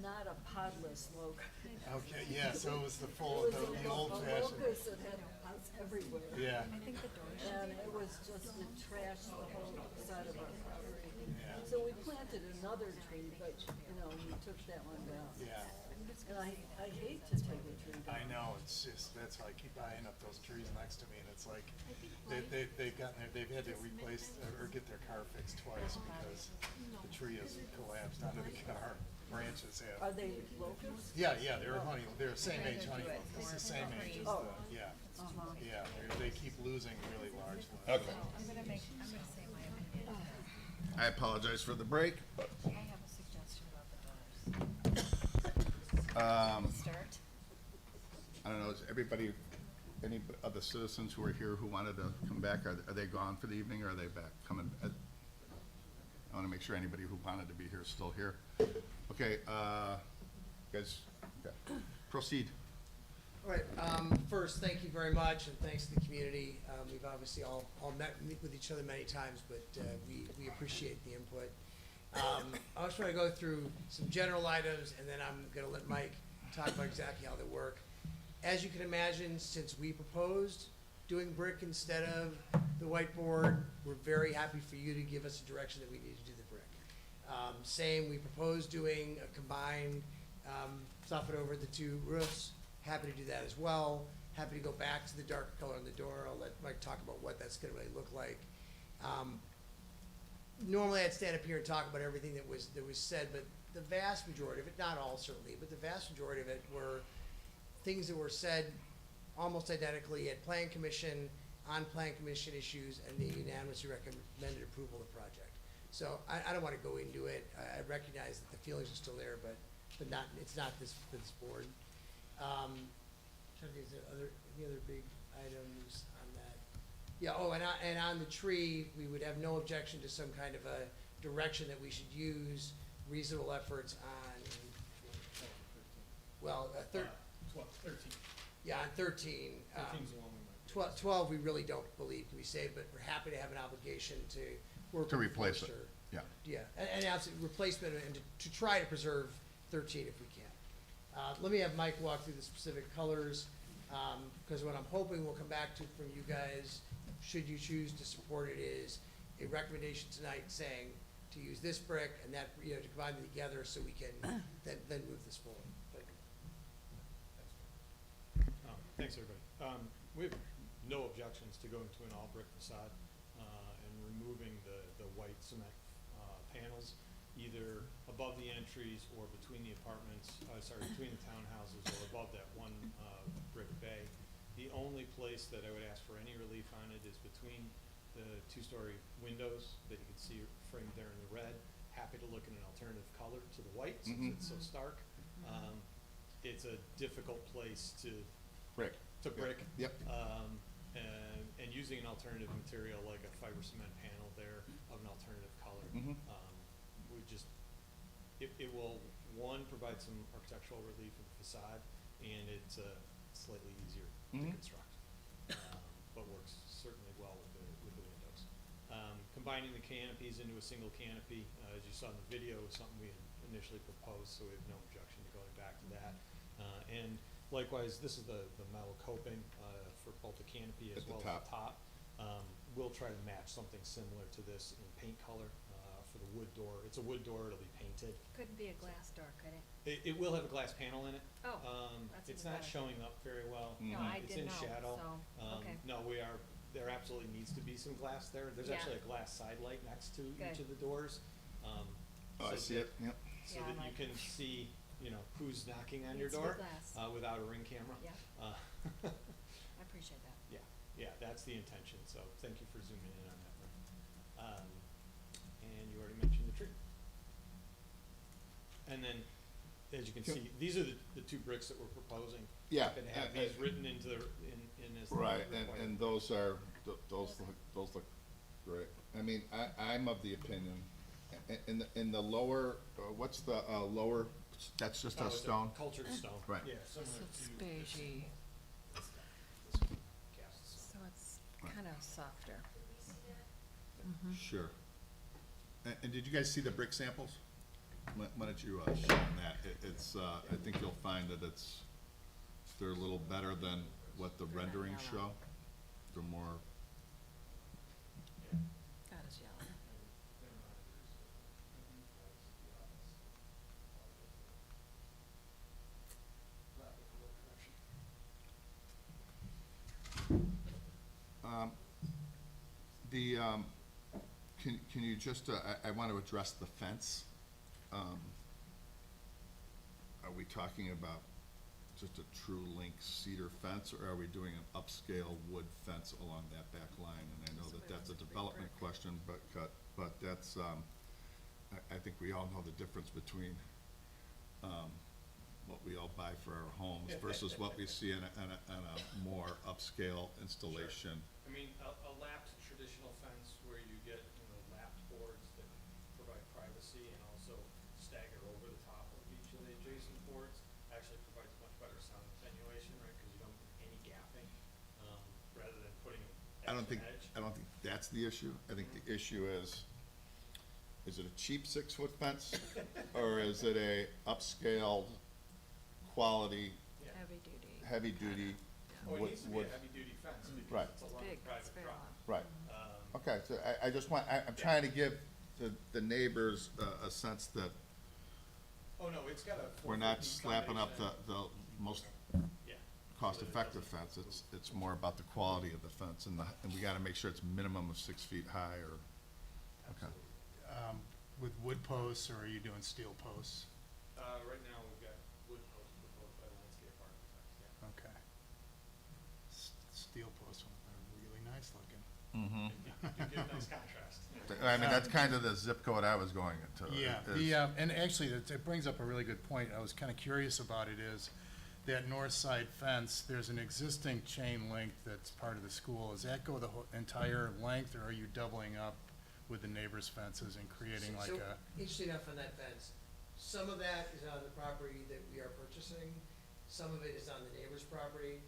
not a podless locust. Okay, yeah, so it was the full, It was the old a fashioned. locust that had pods everywhere. Yeah. And it was just, it trashed the whole side of our property. Yeah. So we planted another tree, but, you know, we took that one down. Yeah. And I hate to take a tree I know, it's just, that's why I keep eyeing up those trees next to me, and it's like, they've had to replace, or get their car fixed twice because the tree has collapsed onto the car, branches Are have. they locals? Yeah, they're they're same age honey, it's the same age as Oh. the, yeah, Uh-huh. yeah, they keep losing really large ones. Okay. I'm gonna say my opinion. I apologize for the break, but, I have a suggestion about the doors. Start. I don't know, is everybody, any of the citizens who are here who wanted to come back, are they gone for the evening, or are they back, coming? I wanna make sure anybody who wanted to be here is still here. Okay, guys, okay. Proceed. All right, first, thank you very much, and thanks to the community. We've obviously all meet with each other many times, but we appreciate the input. I just want to go through some general items, and then I'm gonna let Mike talk about exactly how they work. As you can imagine, since we proposed doing brick instead of the whiteboard, we're very happy for you to give us a direction that we need to do the brick. Same, we proposed doing a combined, stuff it over the two roofs. Happy to do that as well. Happy to go back to the darker color on the door. I'll let Mike talk about what that's gonna really look like. Normally I'd stand up here and talk about everything that was said, but the vast majority of it, not all certainly, but the vast majority of it were things that were said almost identically at Plan Commission, on Plan Commission issues, and they unanimously recommended approval of the project. So I don't wanna go into it. I recognize that the feelings are still there, but not, it's not this, for this board. Trying to think, is there any other big items on that? Yeah, and on the tree, we would have no objection to some kind of a direction that we should use reasonable efforts on, well, 13. yeah, on 13. 13's the one we might. 12, we really don't believe can be saved, but we're happy to have an obligation to work. To with replace it, Forester. yeah. Yeah, and absolutely replacement and to try to preserve 13 if we can. Let me have Mike walk through the specific colors, because what I'm hoping we'll come back to from you guys, should you choose to support it, is a recommendation tonight saying to use this brick and that, to combine them together so we can then move this forward. But- Thanks, everybody. We have no objections to going to an all-brick facade, and removing the white cement, panels, either above the entries or between the apartments, between the townhouses or above that one, brick bay. The only place that I would ask for any relief on it is between the two-story windows that you can see framed there in the red. Happy to look at an alternative color to the white since Mhm. it's so stark. It's a difficult place to Brick. brick. Yep. And using an alternative material like a fiber cement panel there of an alternative color, Mhm. would just, it will, one, provide some architectural relief of the facade, and it's slightly easier to Mhm. construct, but works certainly well with the windows. Combining the canopies into a single canopy, as you saw in the video, was something we had initially proposed, so we have no objection to going back to that. And likewise, this is the metal coping for both the canopy as At the well as the top. We'll try to match something similar to this in paint color for the wood door. It's a wood door, it'll be painted. Couldn't be a glass door, could it? It will have a glass panel in it. Oh, that's It's even not better. showing up very well. No, I It's didn't in know, shadow. so, okay. No, there absolutely needs to be some glass there. There's Yeah. actually a glass side light next to each Good. of the doors. Oh, I so see that- it, yep. So Yeah, I that you like can see, who's knocking on your Needs to be door, glass. without a ring camera. Yeah. Uh, I appreciate that. Yeah, that's the intention, so thank you for zooming in on that one. And you already mentioned the tree. And then, as you can see, these are the two bricks that we're proposing. Yeah, And have and- these written into in as the Right, required. and those are, those look great. I mean, I'm of the opinion, in the lower, what's the, lower, that's just Oh, a it's stone? Cultured stone. Right. Yeah, similar So it's to. beigey. Cast So stone. it's kind of softer. Sure. And did you guys see the brick samples? Why don't you, show them that? It's, I think you'll find that they're a little better than what the renderings show. They're more, That is yellow. The, can you just, I want to address the fence. Are we talking about just a true link cedar fence, or are we doing an upscale wood fence along that back line? And I know that that's a development question, but that's, I think we all know the difference between, what we all buy for our homes versus what we see in a more upscale installation. I mean, a lapped traditional fence where you get, lapped boards that provide privacy and also stagger over the top of each of the adjacent boards actually provides much better sound attenuation, right? Because you don't get any gapping, rather than putting I don't edge think, to edge. I don't think that's the issue. I think the issue is it a cheap 6-foot fence? Or is it a upscaled, quality, Heavy duty. heavy-duty Oh, it wood? needs to be a heavy-duty fence Right. because it's along Big, a private it's very driveway. Right. Okay, so I just I'm Yeah. trying to give the neighbors a sense that Oh, no, it's got a. we're 4-foot not deep slapping up foundation. the most Yeah. cost-effective fence. It's more about the quality of the fence, and we gotta make sure it's minimum of 6 feet high, or, okay. With wood posts, or are you doing steel posts? Right now, we've got wood posts proposed by landscape architects, yeah. Okay. Steel posts are really nice looking. Mm-hmm. You get a nice contrast. I mean, that's kind of the zip code I was going into. Yeah, and actually, it brings up a really good point. I was kind of curious about it, is that north side fence, there's an existing chain link that's part of the school. Does that go the entire length, or are you doubling up with the neighbors' fences and creating like So, a? interesting enough on that fence, some of that is on the property that we are purchasing, some of it is on the neighbor's property.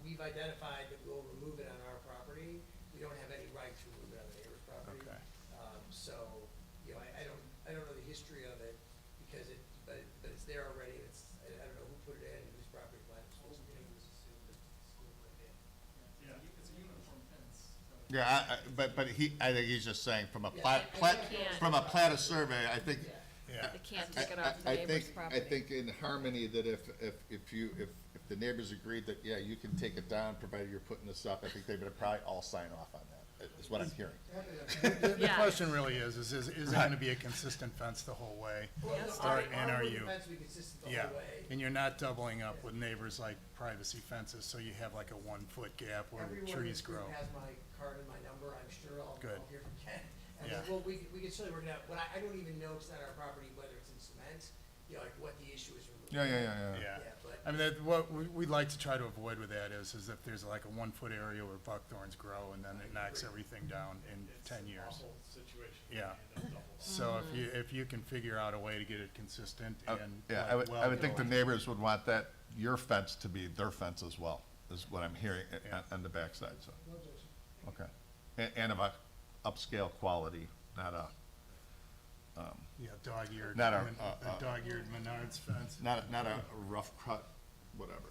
We've identified that we'll remove it on our property. We don't have any right to remove it on the neighbor's property. Okay. So, I don't know the history of it, because but it's there already. I don't know who put it in, whose property line it's supposed to be. It's a uniform fence. Yeah, but I think he's just saying from a Yeah, from a plat of survey, I think. Yeah. They can't take it off the I neighbor's think- property. I think in harmony that if the neighbors agreed that, yeah, you can take it down, provided you're putting this up, I think they would probably all sign off on that, is what I'm hearing. The Yeah. question really is it gonna be a consistent fence the whole way? Well, Yes. Or- and are wood you? fence will be consistent the Yeah, whole way. and you're not doubling up with neighbors like privacy fences, so you have like a 1-foot gap where Everyone in trees this group grow. has my card and my number, I'm sure I'll Good. hear from Ken. And Yeah. well, we can certainly work it out, but I don't even know, it's not our property, whether it's in cement, like what the issue is. Yeah. Yeah, but. I mean, what we'd like to try to avoid with that is if there's like a 1-foot area where buckthorns grow and then it knocks everything down in 10 years. It's an awful situation. Yeah. And a double. So if you can figure out a way to get it consistent and. Yeah, like, I would think the well-built. neighbors would want your fence to be their fence as well, is what I'm hearing on the backside, so, okay. And of a upscale quality, not a, Yeah, dog-eared, Not a- a dog-eared Menards fence. not a rough cut, whatever.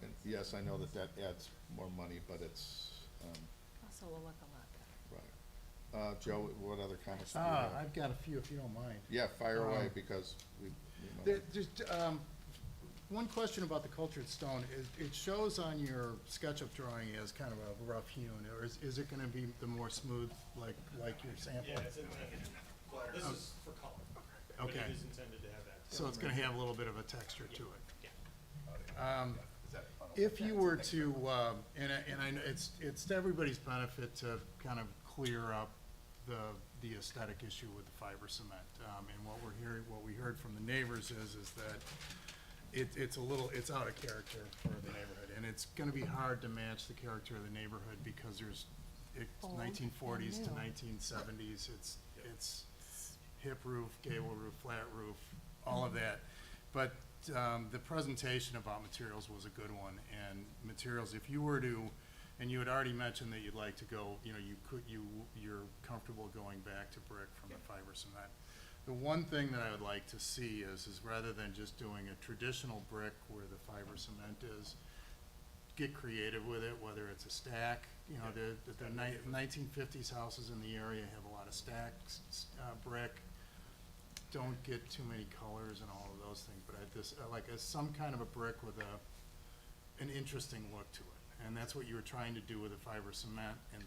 And yes, I know that adds more money, but it's, Also will look a lot better. right. Joe, what other comments do you have? I've got a few if you don't mind. Yeah, fire away, Um, because we There- Just, one question about the cultured stone, it shows on your SketchUp drawing as kind of a rough hewn, or is it gonna be the more smooth, like your sample? Yeah, it's intended, well, this is for color. But Okay. it is intended to have that. So it's gonna have a little bit of a texture to it. Yeah. If you were to, and I know it's to everybody's benefit to kind of clear up the aesthetic issue with the fiber cement. And what we heard from the neighbors is that it's out of character for the neighborhood. And it's gonna be hard to match the character of the neighborhood because it's Old 1940s to and new. 1970s. It's hip roof, gable roof, flat roof, all of that. But the presentation about materials was a good one, and materials, if you were to, and you had already mentioned that you'd like to go, you're comfortable going back to brick from the fiber cement. The one thing that I would like to see is rather than just doing a traditional brick where the fiber cement is, get creative with it, whether it's a stack, the 1950s houses in the area have a lot of stacks, brick. Don't get too many colors and all of those things, but I like some kind of a brick with an interesting look to it. and that's what you were trying to do with the fiber cement and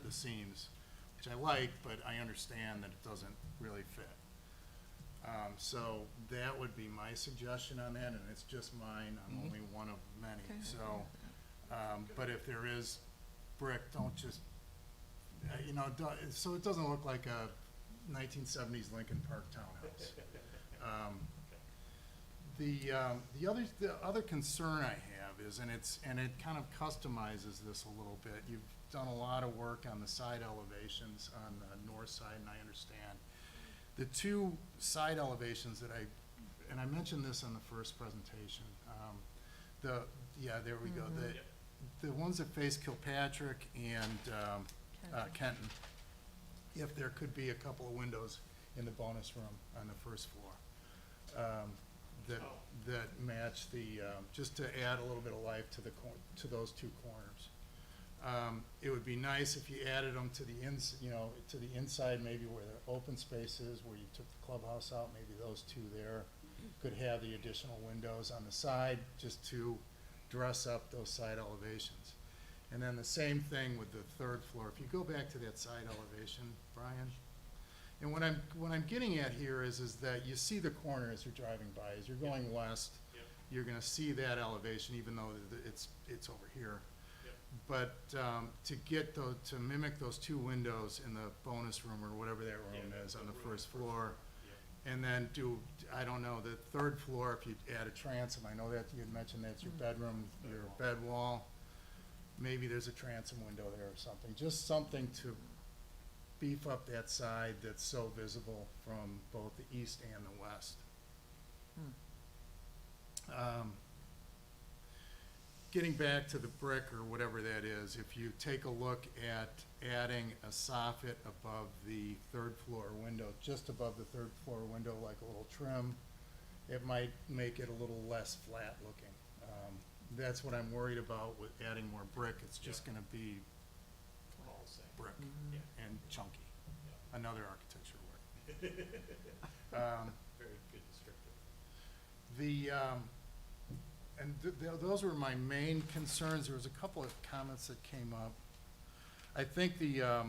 the seams, which I like, but I understand that it doesn't really fit. So that would be my suggestion on that, and it's just mine, I'm only one of many, Okay. so. But if there is brick, don't just, you know, so it doesn't look like a 1970s Lincoln Park townhouse. The other concern I have is, and it kind of customizes this a little bit, you've done a lot of work on the side elevations on the north side, and I understand. The two side elevations that and I mentioned this on the first presentation, there we go, the ones that face Kilpatrick and Kenton, if there could be a couple of windows in the bonus room on the first floor, that match just to add a little bit of life to those two corners. It would be nice if you added them to the inside, maybe where the open space is, where you took the clubhouse out, maybe those two there could have the additional windows on the side, just to dress up those side elevations. And then the same thing with the third floor. If you go back to that side elevation, Brian, and what I'm getting at here is that you see the corner as you're driving by. As you're going west, you're gonna see that elevation, even though it's over here. But to mimic those two windows in the bonus room or whatever that room is on the first floor, and then I don't know, the third floor, if you add a transom, I know that you had mentioned that's your bedroom, your bed wall, maybe there's a transom window there or something, just something to beef up that side that's so visible from both the east and the west. Getting back to the brick or whatever that is, if you take a look at adding a soffit above the third floor window, just above the third floor window, like a little trim, it might make it a little less flat looking. That's what I'm worried about with adding more brick. It's just gonna be brick and chunky. Another architecture word. Very good descriptor. Those were my main concerns. There was a couple of comments that came up. I think I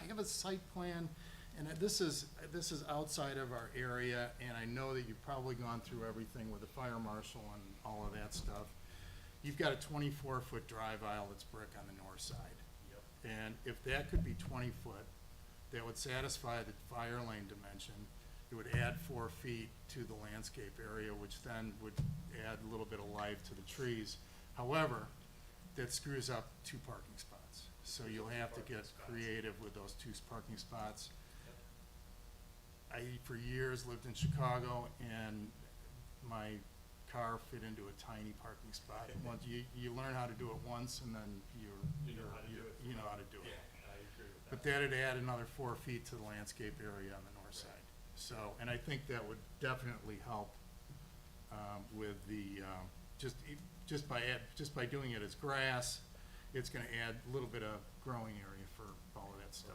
have a site plan, and this is outside of our area, and I know that you've probably gone through everything with the fire marshal and all of that stuff. You've got a 24-foot drive aisle that's brick on the north side. And if that could be 20 foot, that would satisfy the fire lane dimension. It would add 4 feet to the landscape area, which then would add a little bit of life to the trees. However, that screws up 2 parking spots. So you'll have to get creative with those 2 parking spots. I, for years, lived in Chicago, and my car fit into a tiny parking spot. Once you learn how to do it once, and then you know how to do it. I agree with that. But that'd add another 4 feet to the landscape area on the north side. So, and I think that would definitely help with the just by doing it as grass, it's going to add a little bit of growing area for all of that stuff.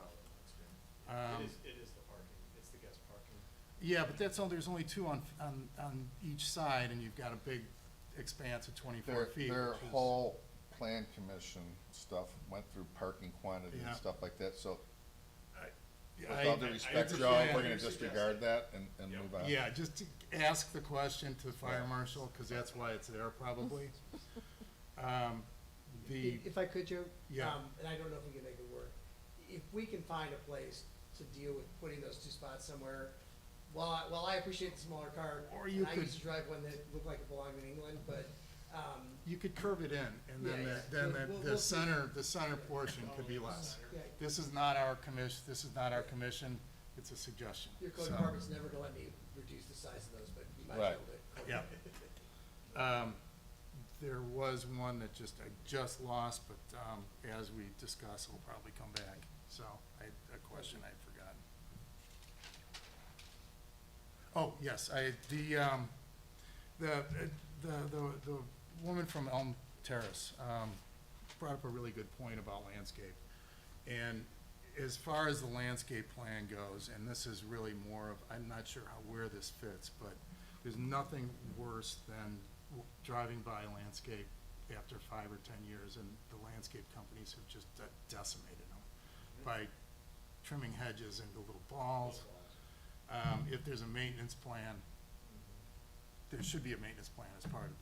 It is the parking. It's the guest parking. Yeah, but there's only 2 on each side, and you've got a big expanse of 24 feet. Their which is- whole plan commission stuff went through parking quantity Yeah. and stuff like that, so with I- all due I respect, Joe, understand. we're gonna disregard that and move on. Yeah, just to ask the question to the fire marshal, because that's why it's there probably. If I could, Joe? Yeah. And I don't know if we can make it work. If we can find a place to deal with putting those 2 spots somewhere, while I appreciate the smaller car, Or you and I could- used to drive one that looked like it belonged in England, but, You could curve it in, and then Yeah, then yeah. the We'll see. center portion could be less. Yeah. This is not our commission, it's a suggestion. Your code So- department's never gonna let me reduce the size of those, but you might be Right. able to. Yeah. There was one that I just lost, but, as we discuss, it'll probably come back. So, a question I'd forgotten. Oh, yes, the woman from Elm Terrace, brought up a really good point about landscape. And as far as the landscape plan goes, and this is really more of, I'm not sure where this fits, but there's nothing worse than driving by landscape after 5 or 10 years, and the landscape companies have just decimated them by trimming hedges into little balls. If there's a maintenance plan, there should be a maintenance plan as part of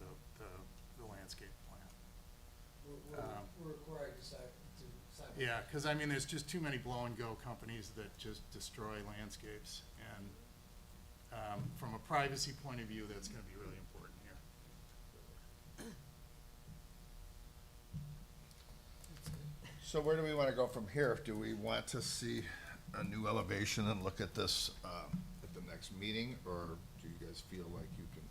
the landscape plan. We're required to sign. Yeah, because I mean, there's just too many blow-and-go companies that just destroy landscapes, and from a privacy point of view, that's going to be really important here. So where do we want to go from here? Do we want to see a new elevation and look at this at the next meeting, or do you guys feel like we can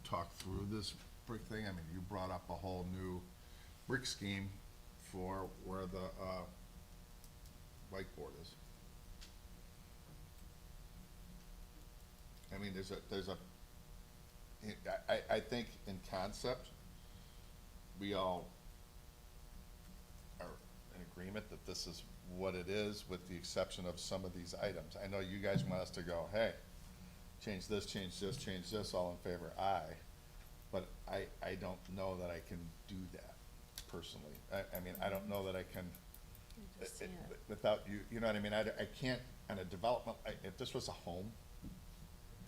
talk through this brick thing? I mean, you brought up a whole new brick scheme for where the whiteboard is. I mean, I think in concept, we all are in agreement that this is what it is, with the exception of some of these items. I know you guys want us to go, hey, change this, change this, change this, all in favor, aye. But I don't know that I can do that personally. I mean, I don't know that I can, without you, you know what I mean? I can't, on a development, if this was a home,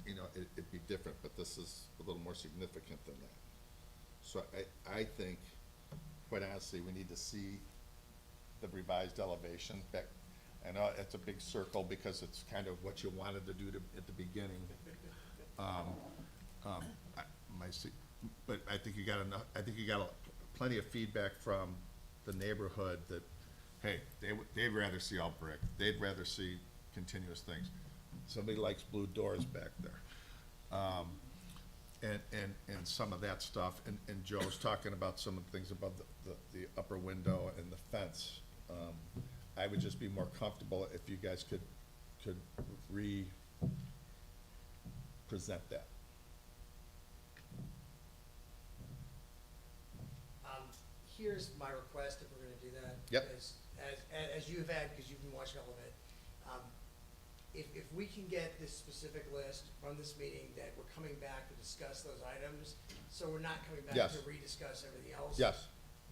you know, it'd be different, but this is a little more significant than that. So I think, quite honestly, we need to see the revised elevation. I know it's a big circle because it's kind of what you wanted to do at the beginning. But I think you got enough, I think you got plenty of feedback from the neighborhood that, hey, they'd rather see all brick. They'd rather see continuous things. Somebody likes blue doors back there. And some of that stuff, and Joe's talking about some of the things about the upper window and the fence. I would just be more comfortable if you guys could present that. Here's my request, if we're gonna do that. Yep. As you have had, because you've been watching all of it, if we can get this specific list from this meeting, that we're coming back to discuss those items, so we're not coming back Yes. to rediscuss everything else. Yes.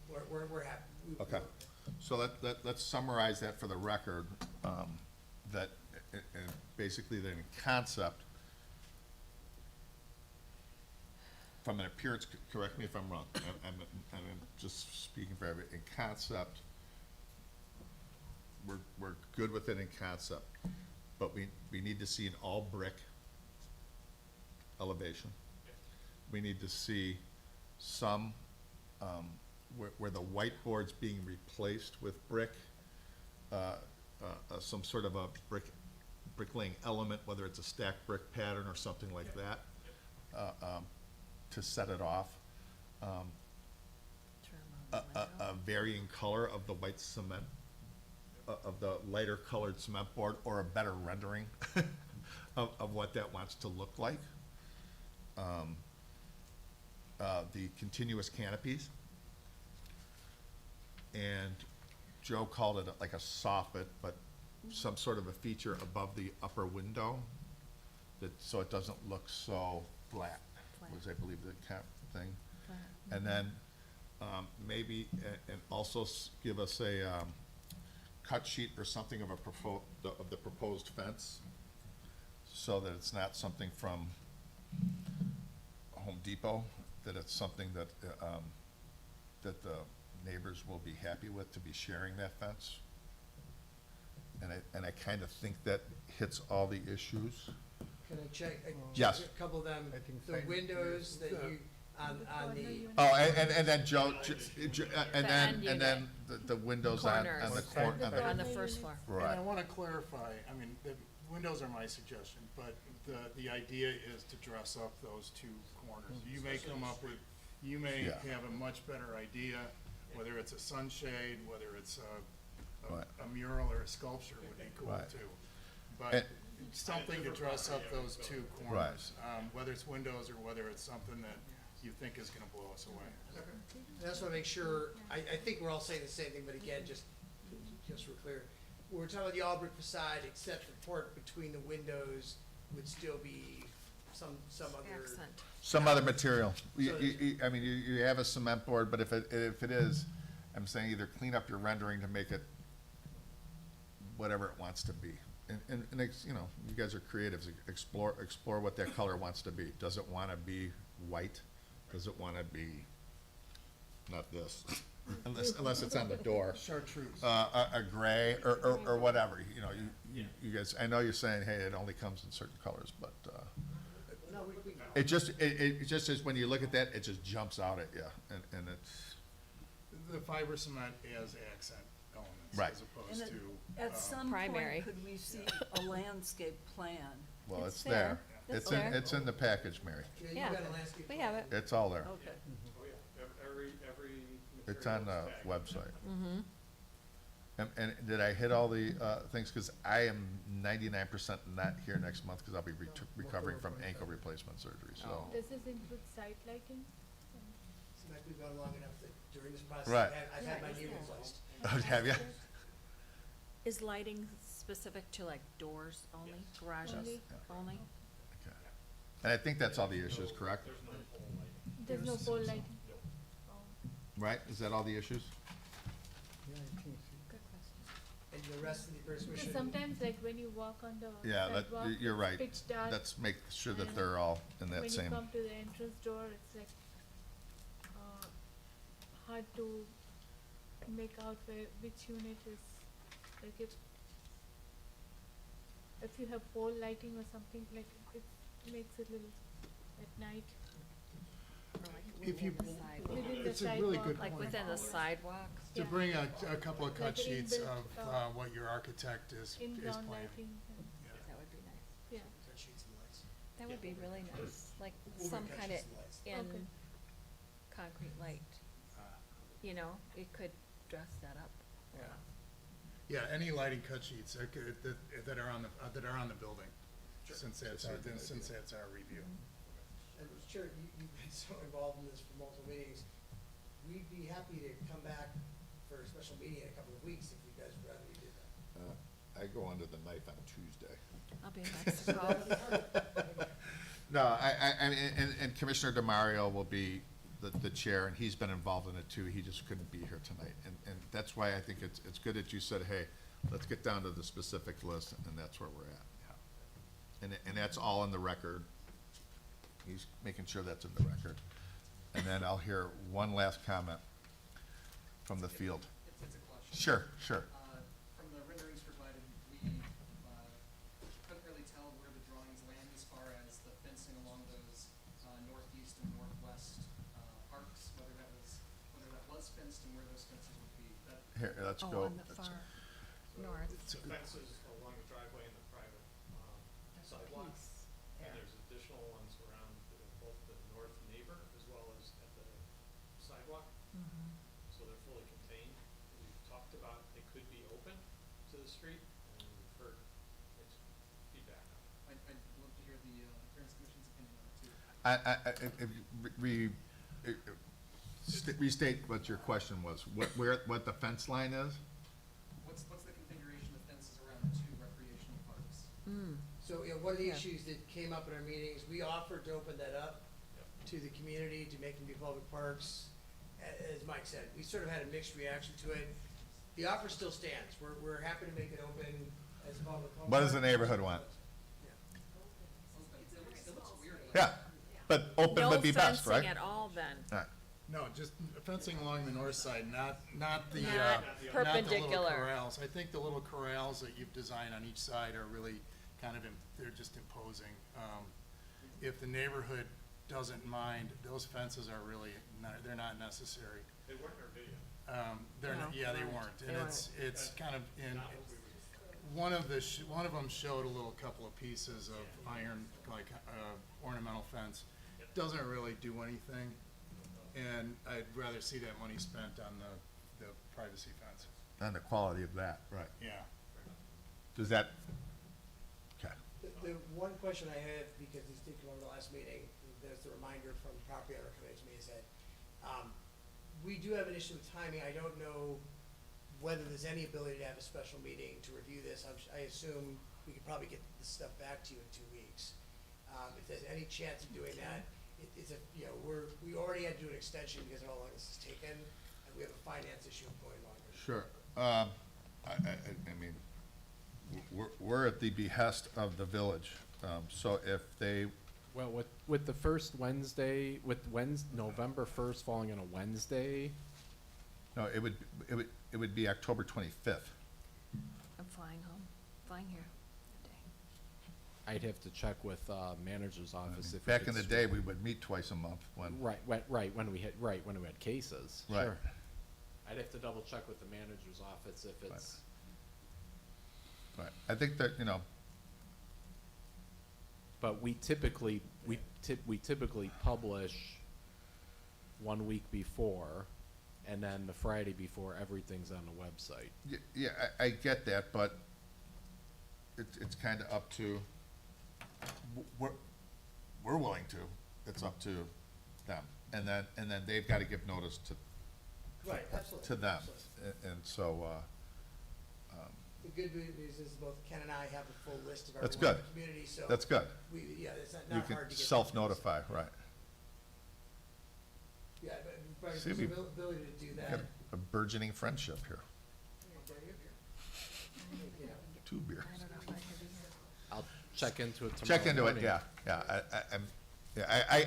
We're happy. Okay, so let's summarize that for the record, that, basically that in concept, from an appearance, correct me if I'm wrong, I'm just speaking for everybody, in concept, we're good with it in concept, but we need to see an all brick elevation. We need to see some, where the whiteboard's being replaced with brick, some sort of a bricklaying element, whether it's a stacked brick pattern or something like that, to set it off. A varying color of the white cement, of the lighter colored cement board, or a better rendering of what that wants to look like. The continuous canopies. And Joe called it like a soffit, but some sort of a feature above the upper window, so it doesn't look so flat, was I believe the thing. And then maybe, and also give us a cut sheet or something of the proposed fence, so that it's not something from Home Depot, that it's something that that the neighbors will be happy with, to be sharing that fence. And I kind of think that hits all the issues. Can I check? Yes. A couple of them, the windows that you, on the. Oh, and then Joe, and end then the windows on the Corners. corner. On the first floor. Right. And I want to clarify, I mean, the windows are my suggestion, but the idea is to dress up those two corners. You may come up with, you may Yeah. have a much better idea, whether it's a sunshade, whether it's a mural or a sculpture would be cool Right. too. And- But something to dress up those two corners, whether it's windows or whether it's something that you think is gonna blow us away. I just wanna make sure, I think we're all saying the same thing, but again, just for clear. We're talking about the all brick facade, except the part between the windows would still be some other. Accent. Some other material. So- I mean, you have a cement board, but if it is, I'm saying either clean up your rendering to make it whatever it wants to be. And you know, you guys are creatives, explore what that color wants to be. Does it wanna be white? Does it wanna be, not this, unless it's on the door. Chartreuse. A gray or whatever, you know, you guys, I know you're saying, hey, it only comes in certain colors, but, No, we. it just is, when you look at that, it just jumps out at you, and it's, The fiber cement as accent elements Right. as And opposed to. at some Primary. point, could we see a landscape plan? well, It's it's there. there. It's That's in, there. it's in the package, Mary. Yeah, you Yeah, got a landscape. we have it. It's all there. Okay. Oh, yeah, every It's on the material is tagged. website. Mm-hmm. And did I hit all the, things? Cause I am 99% not here next month, cause I'll be recovering from ankle replacement surgery, so. Does this include site lighting? Seems like we've gone long enough that during this process, Right. I've had Yeah, my is knee there? replaced. Oh, have you? Is lighting specific to like doors only, garages Only. only? Okay. And I think that's all the issues, correct? There's no pole lighting. There's no pole lighting? Nope. Oh. Right? Is that all the issues? Good question. And the rest of the Because permission. sometimes like when you walk on the Yeah, sidewalk, you're it's right. pitch dark. Let's make sure that and they're all in that When same. you come to the entrance door, it's like, hard to make out which unit is, like if you have pole lighting or something, like it makes it little at night. Or like If you- within the sidewalk. Within the It's a really sidewalk. good Like point. within the sidewalk? To Yeah. bring a couple of cut Like an sheets inbuilt, of, what your architect is In-ground planning. lighting, and, That would be nice. yeah. Cut sheets and lights. That would be really nice, like Over some cut kind of sheets and lights. in Okay. concrete light, you know, it could dress that up. Yeah. Yeah, any lighting cut sheets that are on the building, since that's our review. And Chair, you've been so involved in this for multiple meetings. We'd be happy to come back for a special meeting in a couple of weeks if you guys would rather we did that. I go under the knife on Tuesday. I'll be in Mexico. No, I mean, and Commissioner DeMario will be the chair, and he's been involved in it too. He just couldn't be here tonight. And that's why I think it's good that you said, hey, let's get down to the specific list, and that's where we're at. And that's all in the record. He's making sure that's in the record. And then I'll hear one last comment from the field. It's a question. Sure. From the renderings provided, we couldn't really tell where the drawings land as far as the fencing along those northeast and northwest arcs, whether that was fenced and where those fences would be. That Here, let's Oh, go. on the far north. The fences along the driveway and the private sidewalk. And there's additional ones around both the north neighbor as well as at the sidewalk. Mhm. So they're fully contained. We've talked about they could be open to the street, and we've heard mixed feedback on it. I'd love to hear the appearance commission's opinion on it too. Restate what your question was, what the fence line is? What's the configuration of fences around the two recreational parks? Mm. So, yeah, one of the Yeah. issues that came up in our meetings, we offered to open that up to the community, to make them be public parks. As Mike said, we sort of had a mixed reaction to it. The offer still stands. We're happy to make it open as a public. home What does the park. neighborhood want? It looks weird. Yeah, but open would be best, right? No fencing at all then. All right. No, just fencing along the north side, not the, Not not the little perpendicular. corrals. I think the little corrals that you've designed on each side are really kind of, they're just imposing. If the neighborhood doesn't mind, those fences are really not, they're not necessary. They weren't in our video. They're, No. yeah, they weren't, They and it's kind of in, one of them showed a little couple of pieces of iron, like, ornamental fence. Doesn't really do anything, and I'd rather see that money spent on the privacy fence. And the quality of that, right. Yeah. Does that, okay. The one question I have, because these did come over the last meeting, there's the reminder from property owner committee to me, is that, we do have an issue with timing. I don't know whether there's any ability to have a special meeting to review this. I assume we could probably get this stuff back to you in 2 weeks. If there's any chance of doing that, it's a, you know, we already had to do an extension because of how long this has taken, and we have a finance issue of going longer. Sure. I mean, we're at the behest of the village, so if they, Well, with the first Wednesday, November first falling on a Wednesday, no, it would be October 25th. I'm flying home, flying here that day. I'd have to check with, manager's office if. Back in the it's- day, we would meet twice a month when. Right, when we had cases, Right. sure. I'd have to double check with the manager's office if it's, Right. I think that, you know, but we typically publish 1 week before, and then the Friday before, everything's on the website. yeah, I get that, but it's kind of up to, we're willing to, it's up to them. And then they've got to give notice to, Right, absolutely. to them. absolutely. And so, The good news is both Ken and I have a full list of That's everyone in good. the community, so. That's good. Yeah, it's not you hard can to get. self-notify, right. Yeah, but See, there's we- the ability to do that. Got a burgeoning friendship here. You know, Two beers. I don't know if I can be here. I'll check into it tomorrow Check into it, morning. yeah.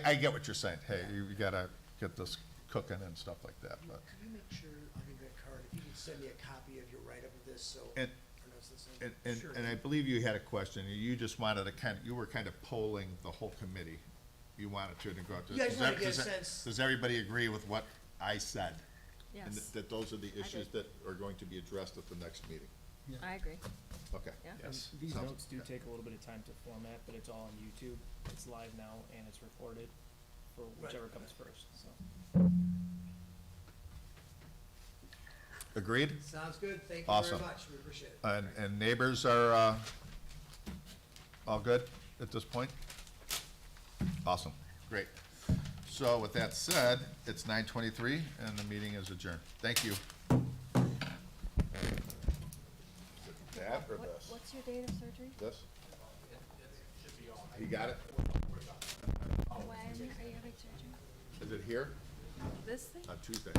I get what you're saying. Hey, you gotta get this cooking and stuff like that, but. Can you make sure, I'll give you that card, if you can send me a copy of your write-up of this, so. And- I know it's the same. Sure. And I believe you had a question, you just wanted to you were kind of polling the whole committee. You wanted to go out to. Yeah, I just wanted to get a does- sense. Does everybody agree with what I said? And Yes, that those are the I issues do. that are going to be addressed at the next meeting? I agree. Okay. Yeah. And Yes. these Sounds- notes do yeah. take a little bit of time to format, but it's all on YouTube. It's live now and it's recorded for whichever comes first, so. Agreed? Sounds good, thank you Awesome. very much, we appreciate it. And neighbors are, all good at this point? Awesome, great. So with that said, it's 9:23 and the meeting is adjourned. Thank you. That or What- this? What's your date of surgery? This? You got it? When are you having surgery? Is it here? This thing? On Tuesday.